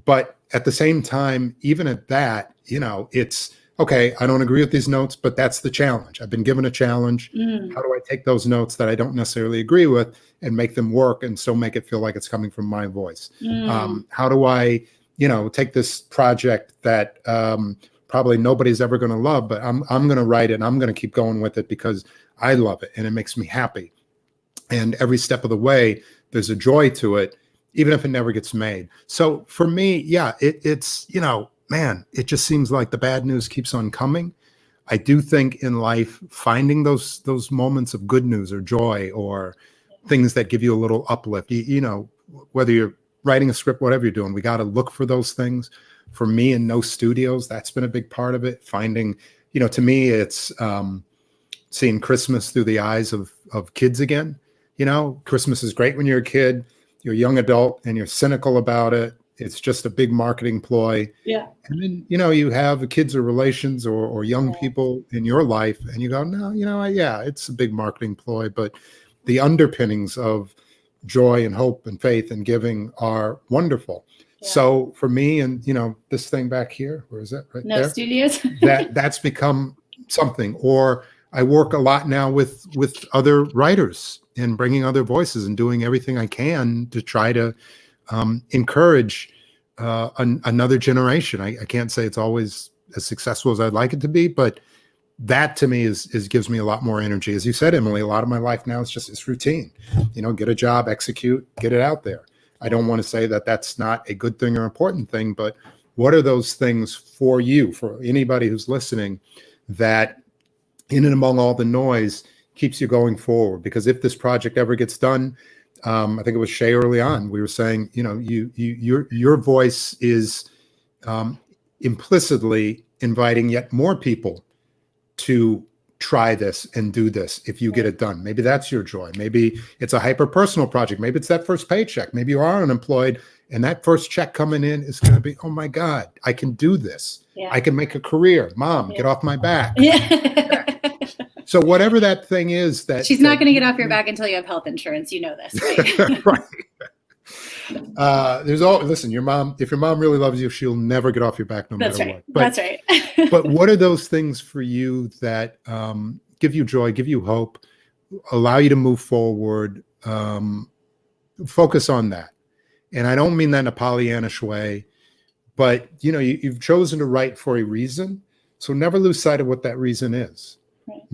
But at the same time, even at that, you know, it's okay, I don't agree with these notes, but that's the challenge. I've been given a challenge. How do I take those notes that I don't necessarily agree with and make them work, and so make it feel like it's coming from my voice? How do I, you know, take this project that probably nobody's ever going to love, but I'm going to write it, and I'm going to keep going with it because I love it and it makes me happy. And every step of the way, there's a joy to it, even if it never gets made. So for me, yeah, it's, you know, man, it just seems like the bad news keeps on coming. I do think in life, finding those moments of good news or joy or things that give you a little uplift, you know, whether you're writing a script, whatever you're doing, we got to look for those things. For me, in no studios, that's been a big part of it. Finding, you know, to me, it's seeing Christmas through the eyes of kids again. You know, Christmas is great when you're a kid, you're a young adult, and you're cynical about it. It's just a big marketing ploy. Yeah. And then, you know, you have kids or relations or young people in your life, and you go, no, you know, yeah, it's a big marketing ploy, but the underpinnings of joy and hope and faith and giving are wonderful. Yeah. So for me, and, you know, this thing back here, where is that? Right there? No studios. that's become something. Or I work a lot now with other writers and bringing other voices and doing everything I can to try to encourage another generation. I can't say it's always as successful as I'd like it to be, but that to me is gives me a lot more energy. As you said, Emily, a lot of my life now is just it's routine. You know, get a job, execute, get it out there. I don't want to say that that's not a good thing or important thing, but what are those things for you, for anybody who's listening, that in and among all the noise keeps you going forward? Because if this project ever gets done, I think it was Shay early on, we were saying, you know, your voice is implicitly inviting yet more people to try this and do this if you get it done. Maybe that's your joy. Maybe it's a hyper-personal project. Maybe it's that first paycheck. Maybe you are unemployed, and that first check coming in is going to be, oh my God, I can do this. Yeah. I can make a career. Mom, get off my back. Yeah. So whatever that thing is that she's not going to get off your back until you have health insurance. You know this, right? Right. Listen, your mom, if your mom really loves you, she'll never get off your back no matter what. But, that's right. But what are those things for you that give you joy, give you hope, allow you to move forward? Focus on that. And I don't mean that in a Pollyannish way, but you know, you've chosen to write for a reason. So never lose sight of what that reason is.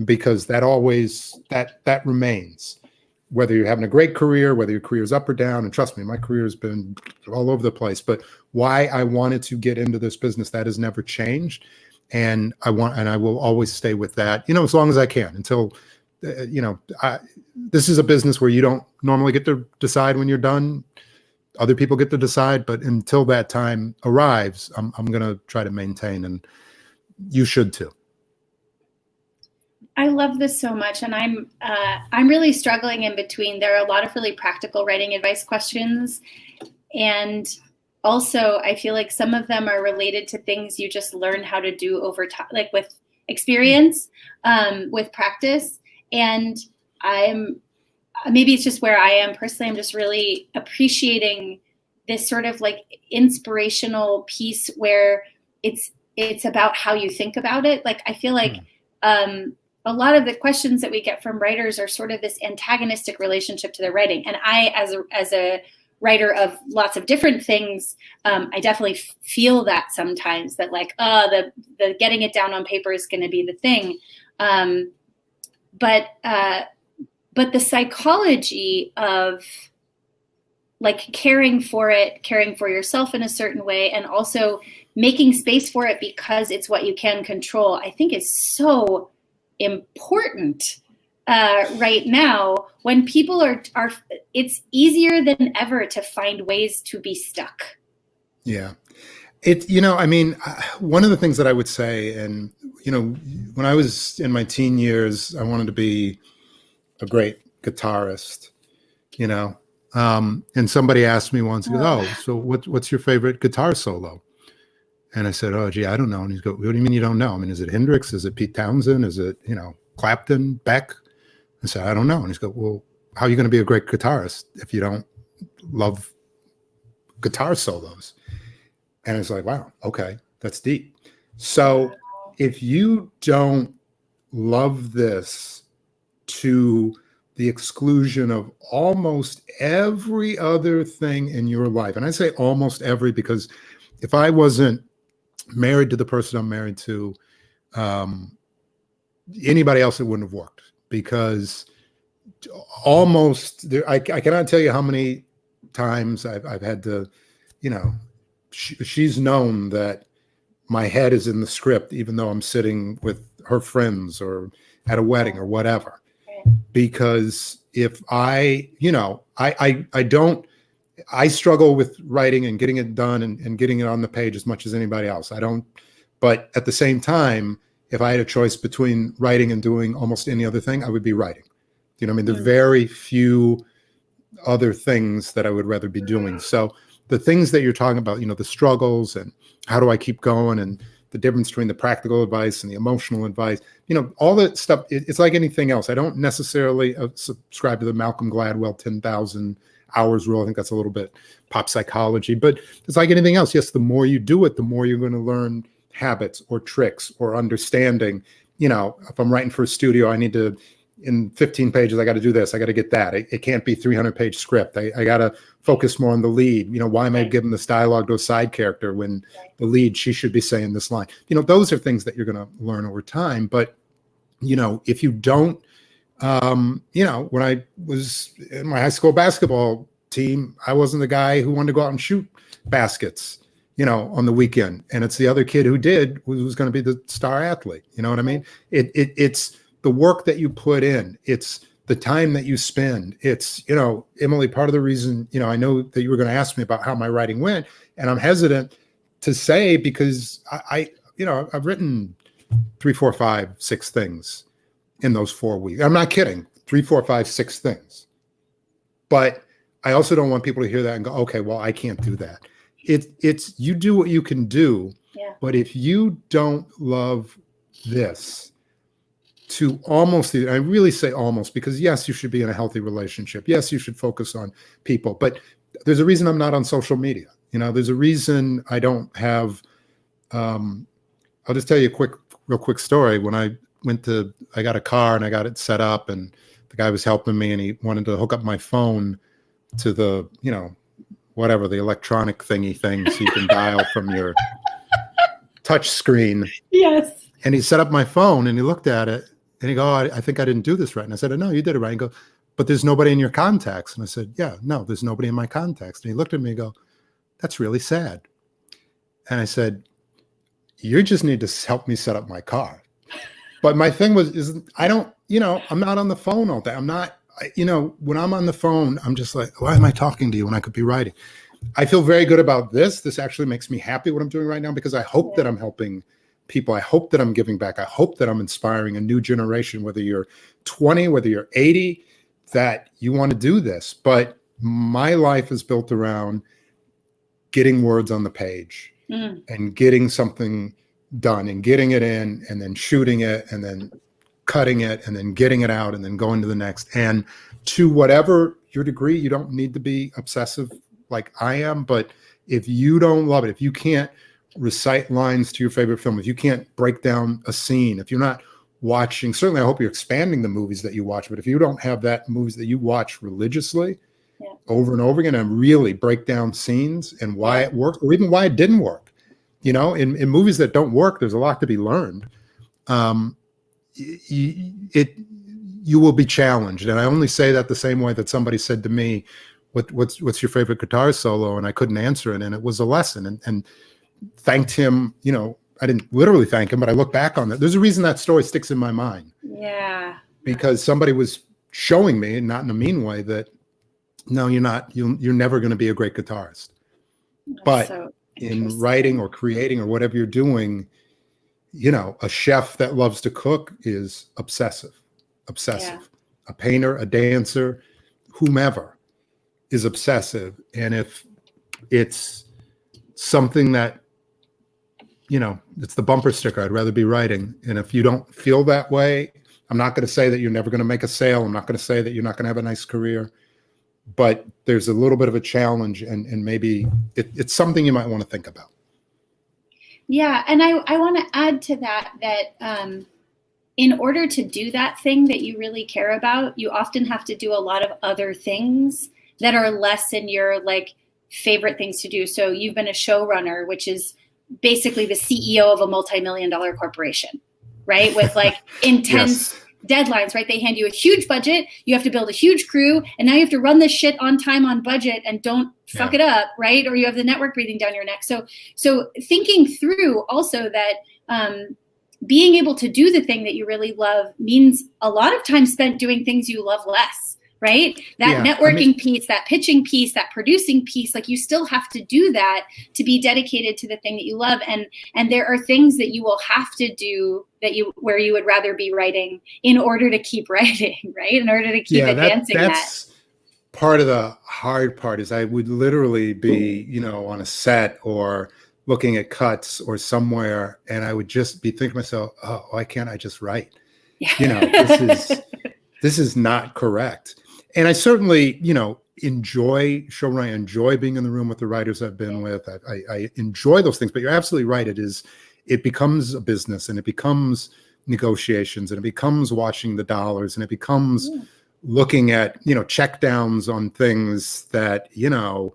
Because that always, that remains, whether you're having a great career, whether your career's up or down. And trust me, my career has been all over the place, but why I wanted to get into this business, that has never changed. And I will always stay with that, you know, as long as I can, until, you know, this is a business where you don't normally get to decide when you're done. Other people get to decide, but until that time arrives, I'm going to try to maintain, and you should too. I love this so much, and I'm really struggling in between. There are a lot of really practical writing advice questions, and also I feel like some of them are related to things you just learn how to do over time, like with experience, with practice. And I'm maybe it's just where I am personally. I'm just really appreciating this sort of like inspirational piece where it's about how you think about it. Like I feel like a lot of the questions that we get from writers are sort of this antagonistic relationship to their writing. And I, as a writer of lots of different things, I definitely feel that sometimes, that like, the getting it down on paper is going to be the thing. But the psychology of like caring for it, caring for yourself in a certain way, and also making space for it because it's what you can control, I think is so important right now when people are it's easier than ever to find ways to be stuck. Yeah. I mean, one of the things that I would say, and, when I was in my teen years, I wanted to be a great guitarist, and somebody asked me once, he goes, "Oh, so what's your favorite guitar solo?" And I said, "Oh, gee, I don't know." And he's go, "What do you mean you don't know? I mean, is it Hendrix? Is it Pete Townsend? Is it, Clapton, Beck?" I said, "I don't know." And he's go, "Well, how are you going to be a great guitarist if you don't love guitar solos?" And it's like, wow, okay, that's deep. So if you don't love this to the exclusion of almost every other thing in your life, and I say almost every because if I wasn't married to the person I'm married to, anybody else, it wouldn't have worked, because almost I cannot tell you how many times I've had to, she's known that my head is in the script, even though I'm sitting with her friends or at a wedding or whatever, because if I struggle with writing and getting it done and getting it on the page as much as anybody else. But at the same time, if I had a choice between writing and doing almost any other thing, I would be writing. There are very few other things that I would rather be doing. So the things that you're talking about, the struggles and how do I keep going, and the difference between the practical advice and the emotional advice, all that stuff, it's like anything else. I don't necessarily subscribe to the Malcolm Gladwell 10,000 hours rule. I think that's a little bit pop psychology, but it's like anything else. Yes, the more you do it, the more you're going to learn habits or tricks or understanding. If I'm writing for a studio, I need to, in 15 pages, I got to do this, I got to get that. It can't be 300-page script. I got to focus more on the lead. Why am I giving this dialogue to a side character when the lead, she should be saying this line? Those are things that you're going to learn over time. But, if you don't, when I was in my high school basketball team, I wasn't the guy who wanted to go out and shoot baskets, on the weekend. And it's the other kid who did, who's going to be the star athlete. You know what I mean? It's the work that you put in. It's the time that you spend. It's, Emily, part of the reason, I know that you were going to ask me about how my writing went, and I'm hesitant to say because I've written 3, 4, 5, 6 things in those 4 weeks. I'm not kidding. 3, 4, 5, 6 things. But I also don't want people to hear that and go, okay, well, I can't do that. It's you do what you can do. Yeah. But if you don't love this, to almost, I really say almost, because yes, you should be in a healthy relationship. Yes, you should focus on people, but there's a reason I'm not on social media. There's a reason I don't have, I'll just tell you a real quick story. When I got a car and I got it set up, and the guy was helping me, and he wanted to hook up my phone to the, whatever, the electronic thingy thing, so you can dial from your touch screen. Yes. And he set up my phone and he looked at it and he go, "Oh, I think I didn't do this right." And I said, "No, you did it right." And he go, "But there's nobody in your contacts." And I said, "Yeah, no, there's nobody in my contacts." And he looked at me and go, "That's really sad." And I said, "You just need to help me set up my car." But my thing is I don't, I'm not on the phone all day. I'm not, when I'm on the phone, I'm just like, why am I talking to you when I could be writing? I feel very good about this. This actually makes me happy what I'm doing right now, because I hope that I'm helping people. I hope that I'm giving back. I hope that I'm inspiring a new generation, whether you're 20, whether you're 80, that you want to do this. But my life is built around getting words on the page and getting something done and getting it in and then shooting it and then cutting it and then getting it out and then going to the next. And to whatever your degree, you don't need to be obsessive like I am, but if you don't love it, if you can't recite lines to your favorite film, if you can't break down a scene, if you're not watching, certainly I hope you're expanding the movies that you watch, but if you don't have that movies that you watch religiously over and over again and really break down scenes and why it worked or even why it didn't work, you know, in movies that don't work, there's a lot to be learned. You will be challenged. And I only say that the same way that somebody said to me, what's your favorite guitar solo? And I couldn't answer it. And it was a lesson and thanked him. You know, I didn't literally thank him, but I look back on it. There's a reason that story sticks in my mind. Yeah. Because somebody was showing me, not in a mean way, that no, you're not, you're never going to be a great guitarist. But so in writing or creating or whatever you're doing, you know, a chef that loves to cook is obsessive. A painter, a dancer, whomever is obsessive. And if it's something that, you know, it's the bumper sticker, I'd rather be writing. And if you don't feel that way, I'm not going to say that you're never going to make a sale. I'm not going to say that you're not going to have a nice career, but there's a little bit of a challenge and maybe it's something you might want to think about. Yeah. And I want to add to that, in order to do that thing that you really care about, you often have to do a lot of other things that are less in your like favorite things to do. So you've been a showrunner, which is basically the CEO of a multi-million-dollar corporation, right? With like intense deadlines, right? They hand you a huge budget, you have to build a huge crew, and now you have to run this shit on time, on budget, and don't fuck it up, right? Or you have the network breathing down your neck. So thinking through also that being able to do the thing that you really love means a lot of time spent doing things you love less, right? That networking piece, that pitching piece, that producing piece, like you still have to do that to be dedicated to the thing that you love. And there are things that you will have to do where you would rather be writing in order to keep writing, right? In order to keep advancing that's part of the hard part is I would literally be, you know, on a set or looking at cuts or somewhere, and I would just be thinking to myself, oh, why can't I just write? You know, this is not correct. And I certainly, you know, enjoy showrunning, enjoy being in the room with the writers I've been with. I enjoy those things, but you're absolutely right. It becomes a business and it becomes negotiations and it becomes watching the dollars and it becomes looking at, you know, check downs on things that, you know,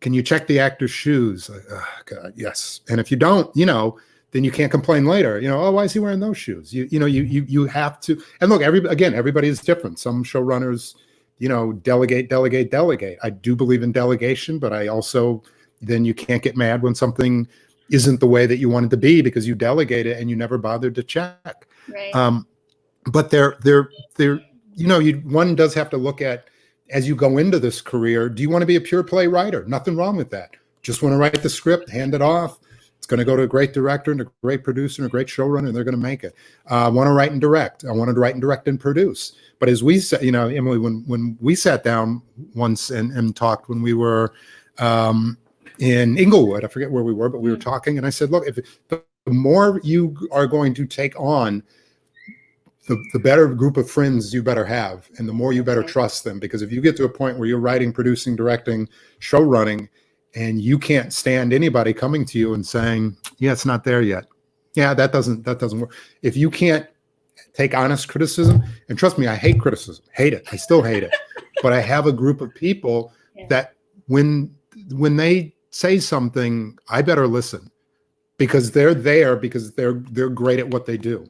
can you check the actor's shoes? Oh, God, yes. And if you don't, you know, then you can't complain later. You know, oh, why is he wearing those shoes? You have to. And look, everybody is different. Some showrunners, you know, delegate. I do believe in delegation, but I also then you can't get mad when something isn't the way that you want it to be because you delegate it and you never bothered to check. Right. But they're you know, one does have to look at, as you go into this career, do you want to be a pure play writer? Nothing wrong with that. Just want to write the script, hand it off. It's going to go to a great director and a great producer and a great showrunner, and they're going to make it. I want to write and direct. I wanted to write and direct and produce. But as we said, you know, Emily, when we sat down once and talked when we were in Inglewood, I forget where we were, but we were talking, and I said, look, if the more you are going to take on, the better group of friends you better have, and the more you better trust them. Because if you get to a point where you're writing, producing, directing, show running, and you can't stand anybody coming to you and saying, yeah, it's not there yet. Yeah, that doesn't work. If you can't take honest criticism, and trust me, I hate criticism, hate it. I still hate it. But I have a group of people that when they say something, I better listen, because they're there because they're great at what they do.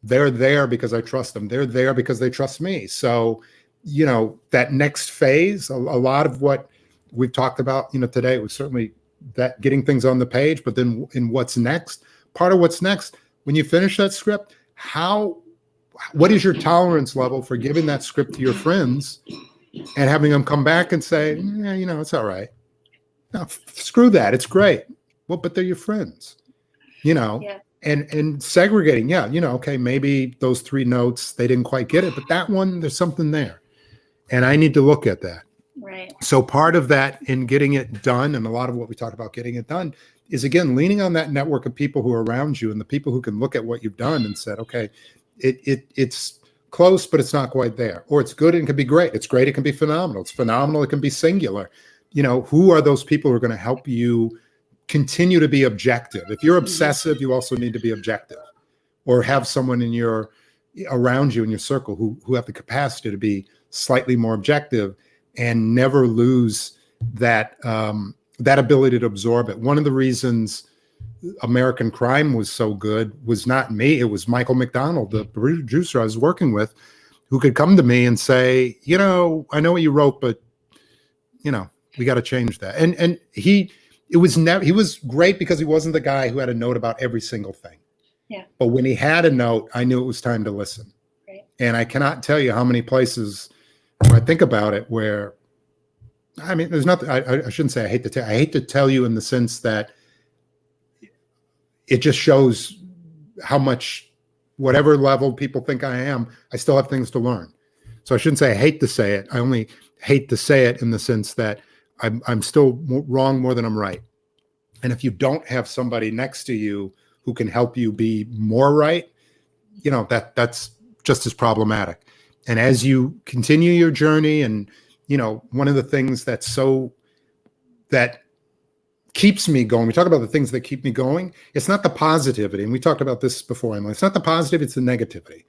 They're there because I trust them. They're there because they trust me. So, you know, that next phase, a lot of what we've talked about, you know, today was certainly that getting things on the page, but then in what's next, part of what's next, when you finish that script, what is your tolerance level for giving that script to your friends and having them come back and say, yeah, you know, it's all right. No, screw that. It's great. Well, but they're your friends, you know? Yeah. and segregating. Yeah, okay, maybe those 3 notes, they didn't quite get it, but that one, there's something there. And I need to look at that. Right. So part of that in getting it done, and a lot of what we talk about getting it done, is again leaning on that network of people who are around you and the people who can look at what you've done and said, okay, it's close, but it's not quite there. Or it's good and it can be great. It's great, it can be phenomenal. It's phenomenal, it can be singular. Who are those people who are going to help you continue to be objective? If you're obsessive, you also need to be objective, or have someone around you in your circle who have the capacity to be slightly more objective and never lose that that ability to absorb it. One of the reasons American Crime was so good was not me. It was Michael McDonald, the producer I was working with, who could come to me and say, I know what you wrote, but we got to change that. And he was great because he wasn't the guy who had a note about every single thing. Yeah. But when he had a note, I knew it was time to listen. Right. And I cannot tell you how many places where I think about it where, I mean, there's nothing, I shouldn't say I hate to tell you in the sense that it just shows how much, whatever level people think I am, I still have things to learn. So I shouldn't say I hate to say it. I only hate to say it in the sense that I'm still wrong more than I'm right. And if you don't have somebody next to you who can help you be more right, that's just as problematic. And as you continue your journey, and one of the things that keeps me going, we talk about the things that keep me going, it's not the positivity, and we talked about this before, Emily. It's not the positivity, it's the negativity.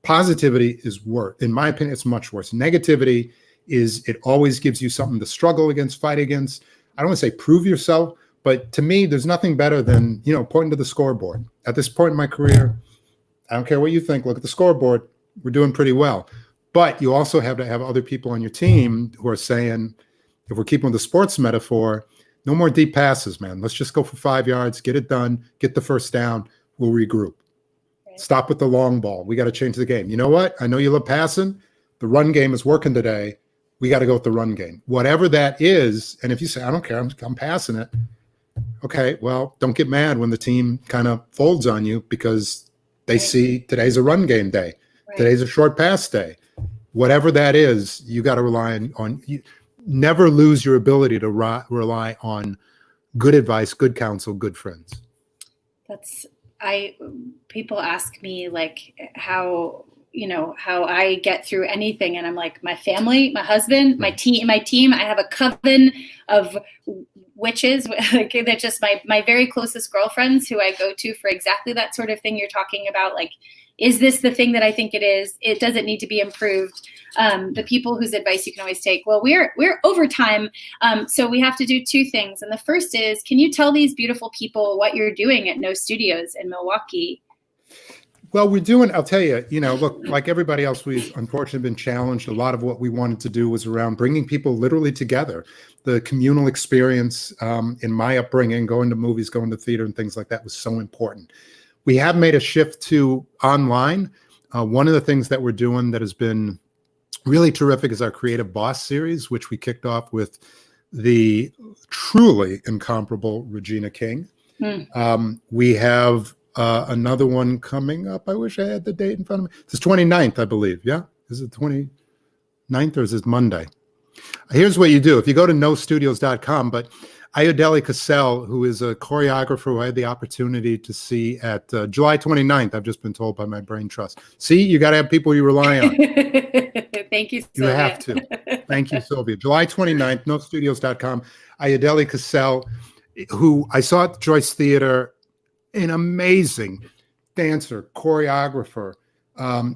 Positivity is worse. In my opinion, it's much worse. Negativity it always gives you something to struggle against, fight against. I don't want to say prove yourself, but to me, there's nothing better than, pointing to the scoreboard. At this point in my career, I don't care what you think, look at the scoreboard. We're doing pretty well. But you also have to have other people on your team who are saying, if we're keeping with the sports metaphor, no more deep passes, man. Let's just go for 5 yards, get it done, get the first down, we'll regroup. Right. Stop with the long ball. We got to change the game. You know what? I know you love passing. The run game is working today. We got to go with the run game. Whatever that is, and if you say, I don't care, I'm passing it. Okay, well, don't get mad when the team kind of folds on you because they see today's a run game day. Right. Today's a short pass day. Whatever that is, you got to rely on you. Never lose your ability to rely on good advice, good counsel, good friends. People ask me like how I get through anything. And I'm like, my family, my husband, my team, I have a coven of witches. Like, they're just my very closest girlfriends who I go to for exactly that sort of thing you're talking about. Like, is this the thing that I think it is? It doesn't need to be improved. The people whose advice you can always take. Well, we're over time, so we have to do 2 things. And the first is, can you tell these beautiful people what you're doing at No Studios in Milwaukee? Well, we're doing, I'll tell you, look, like everybody else, we've unfortunately been challenged. A lot of what we wanted to do was around bringing people literally together. The communal experience in my upbringing, going to movies, going to theater and things like that was so important. We have made a shift to online. One of the things that we're doing that has been really terrific is our Creative Boss series, which we kicked off with the truly incomparable Regina King. We have another one coming up. I wish I had the date in front of me. It's 29th, I believe. Yeah? Is it 29th or is it Monday? Here's what you do. If you go to nostudios.com, but Ayodele Cassell, who is a choreographer who I had the opportunity to see at July 29th, I've just been told by my brain trust. See, you got to have people you rely on. Thank you, Sylvia. You have to. Thank you, Sylvia. July 29th, nostudios.com. Ayodele Cassell, who I saw at Joyce Theater, an amazing dancer, choreographer,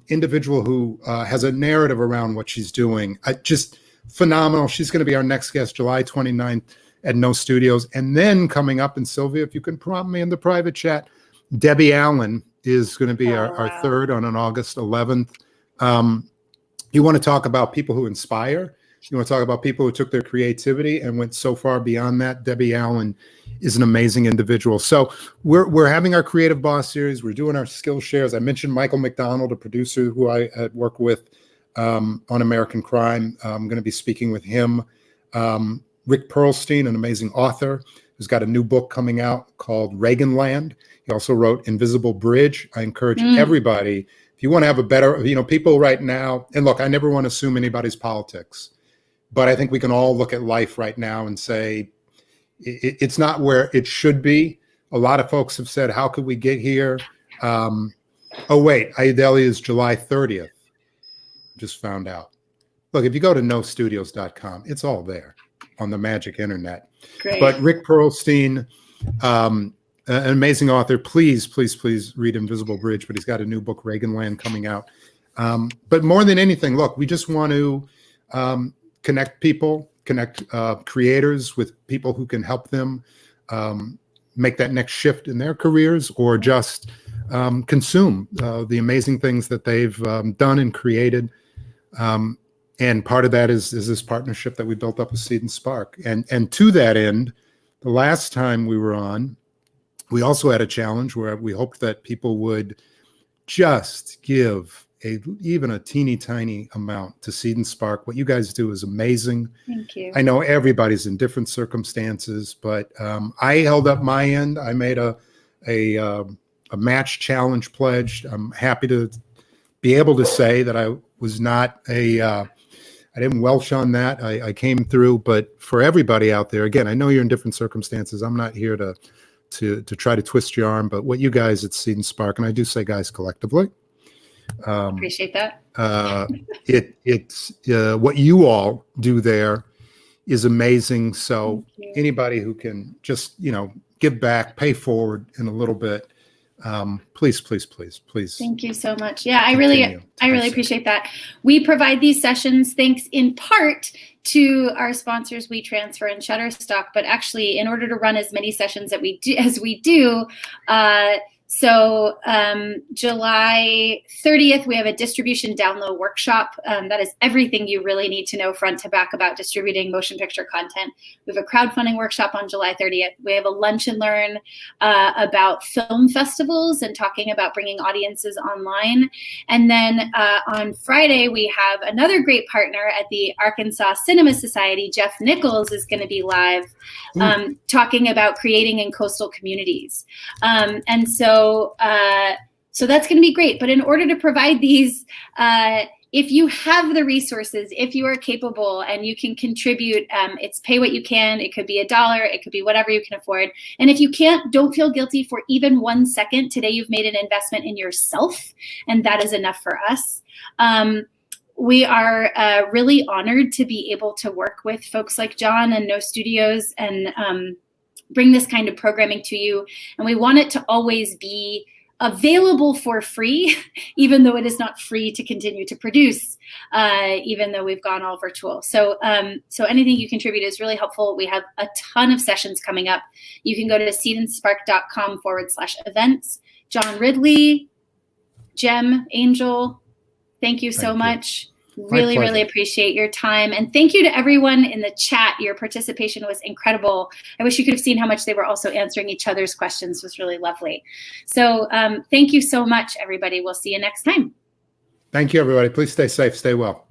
individual who has a narrative around what she's doing. Just phenomenal. She's going to be our next guest, July 29th at No Studios. And then coming up, and Sylvia, if you can prompt me in the private chat, Debbie Allen is going to be our third on August 11th. You want to talk about people who inspire. You want to talk about people who took their creativity and went so far beyond that. Debbie Allen is an amazing individual. So we're having our Creative Boss series. We're doing our skill shares. I mentioned Michael McDonald, a producer who I had worked with on American Crime. I'm going to be speaking with him. Rick Perlstein, an amazing author, who's got a new book coming out called Reaganland. He also wrote Invisible Bridge. I encourage everybody, if you want to have a better, people right now, and look, I never want to assume anybody's politics, but I think we can all look at life right now and say, it's not where it should be. A lot of folks have said, how could we get here? Oh, wait, Idalia is July 30th. Just found out. Look, if you go to nostudios.com, it's all there on the magic internet. Great. But Rick Perlstein, an amazing author, please read Invisible Bridge, but he's got a new book, Reaganland, coming out. But more than anything, look, we just want to connect people, connect creators with people who can help them make that next shift in their careers, or just consume the amazing things that they've done and created. And part of that is this partnership that we built up with Seed&Spark. And to that end, the last time we were on, we also had a challenge where we hoped that people would just give even a teeny tiny amount to Seed&Spark. What you guys do is amazing. Thank you. I know everybody's in different circumstances, but I held up my end. I made a match challenge pledge. I'm happy to be able to say that I was not I didn't welch on that. I came through, but for everybody out there, again, I know you're in different circumstances. I'm not here to try to twist your arm, but what you guys at Seed&Spark, and I do say guys collectively, appreciate that. It's what you all do there is amazing. So anybody who can just give back, pay forward in a little bit, please. Thank you so much. Yeah, I really appreciate that. We provide these sessions thanks in part to our sponsors, WeTransfer and Shutterstock, but actually in order to run as many sessions as we do, so July 30th, we have a distribution download workshop. That is everything you really need to know front to back about distributing motion picture content. We have a crowdfunding workshop on July 30th. We have a lunch and learn about film festivals and talking about bringing audiences online. And then on Friday, we have another great partner at the Arkansas Cinema Society. Jeff Nichols is going to be live talking about creating in coastal communities. And so that's going to be great. But in order to provide these, if you have the resources, if you are capable and you can contribute, it's pay what you can. It could be $1, it could be whatever you can afford. And if you can't, don't feel guilty for even 1 second. Today you've made an investment in yourself, and that is enough for us. We are really honored to be able to work with folks like John and No Studios and bring this kind of programming to you. And we want it to always be available for free, even though it is not free to continue to produce, even though we've gone all virtual. So anything you contribute is really helpful. We have a ton of sessions coming up. You can go to seedandspark.com/events. John Ridley, Jem, Angel, thank you so much. Really appreciate your time. And thank you to everyone in the chat. Your participation was incredible. I wish you could have seen how much they were also answering each other's questions. It was really lovely. So thank you so much, everybody. We'll see you next time. Thank you, everybody. Please stay safe, stay well.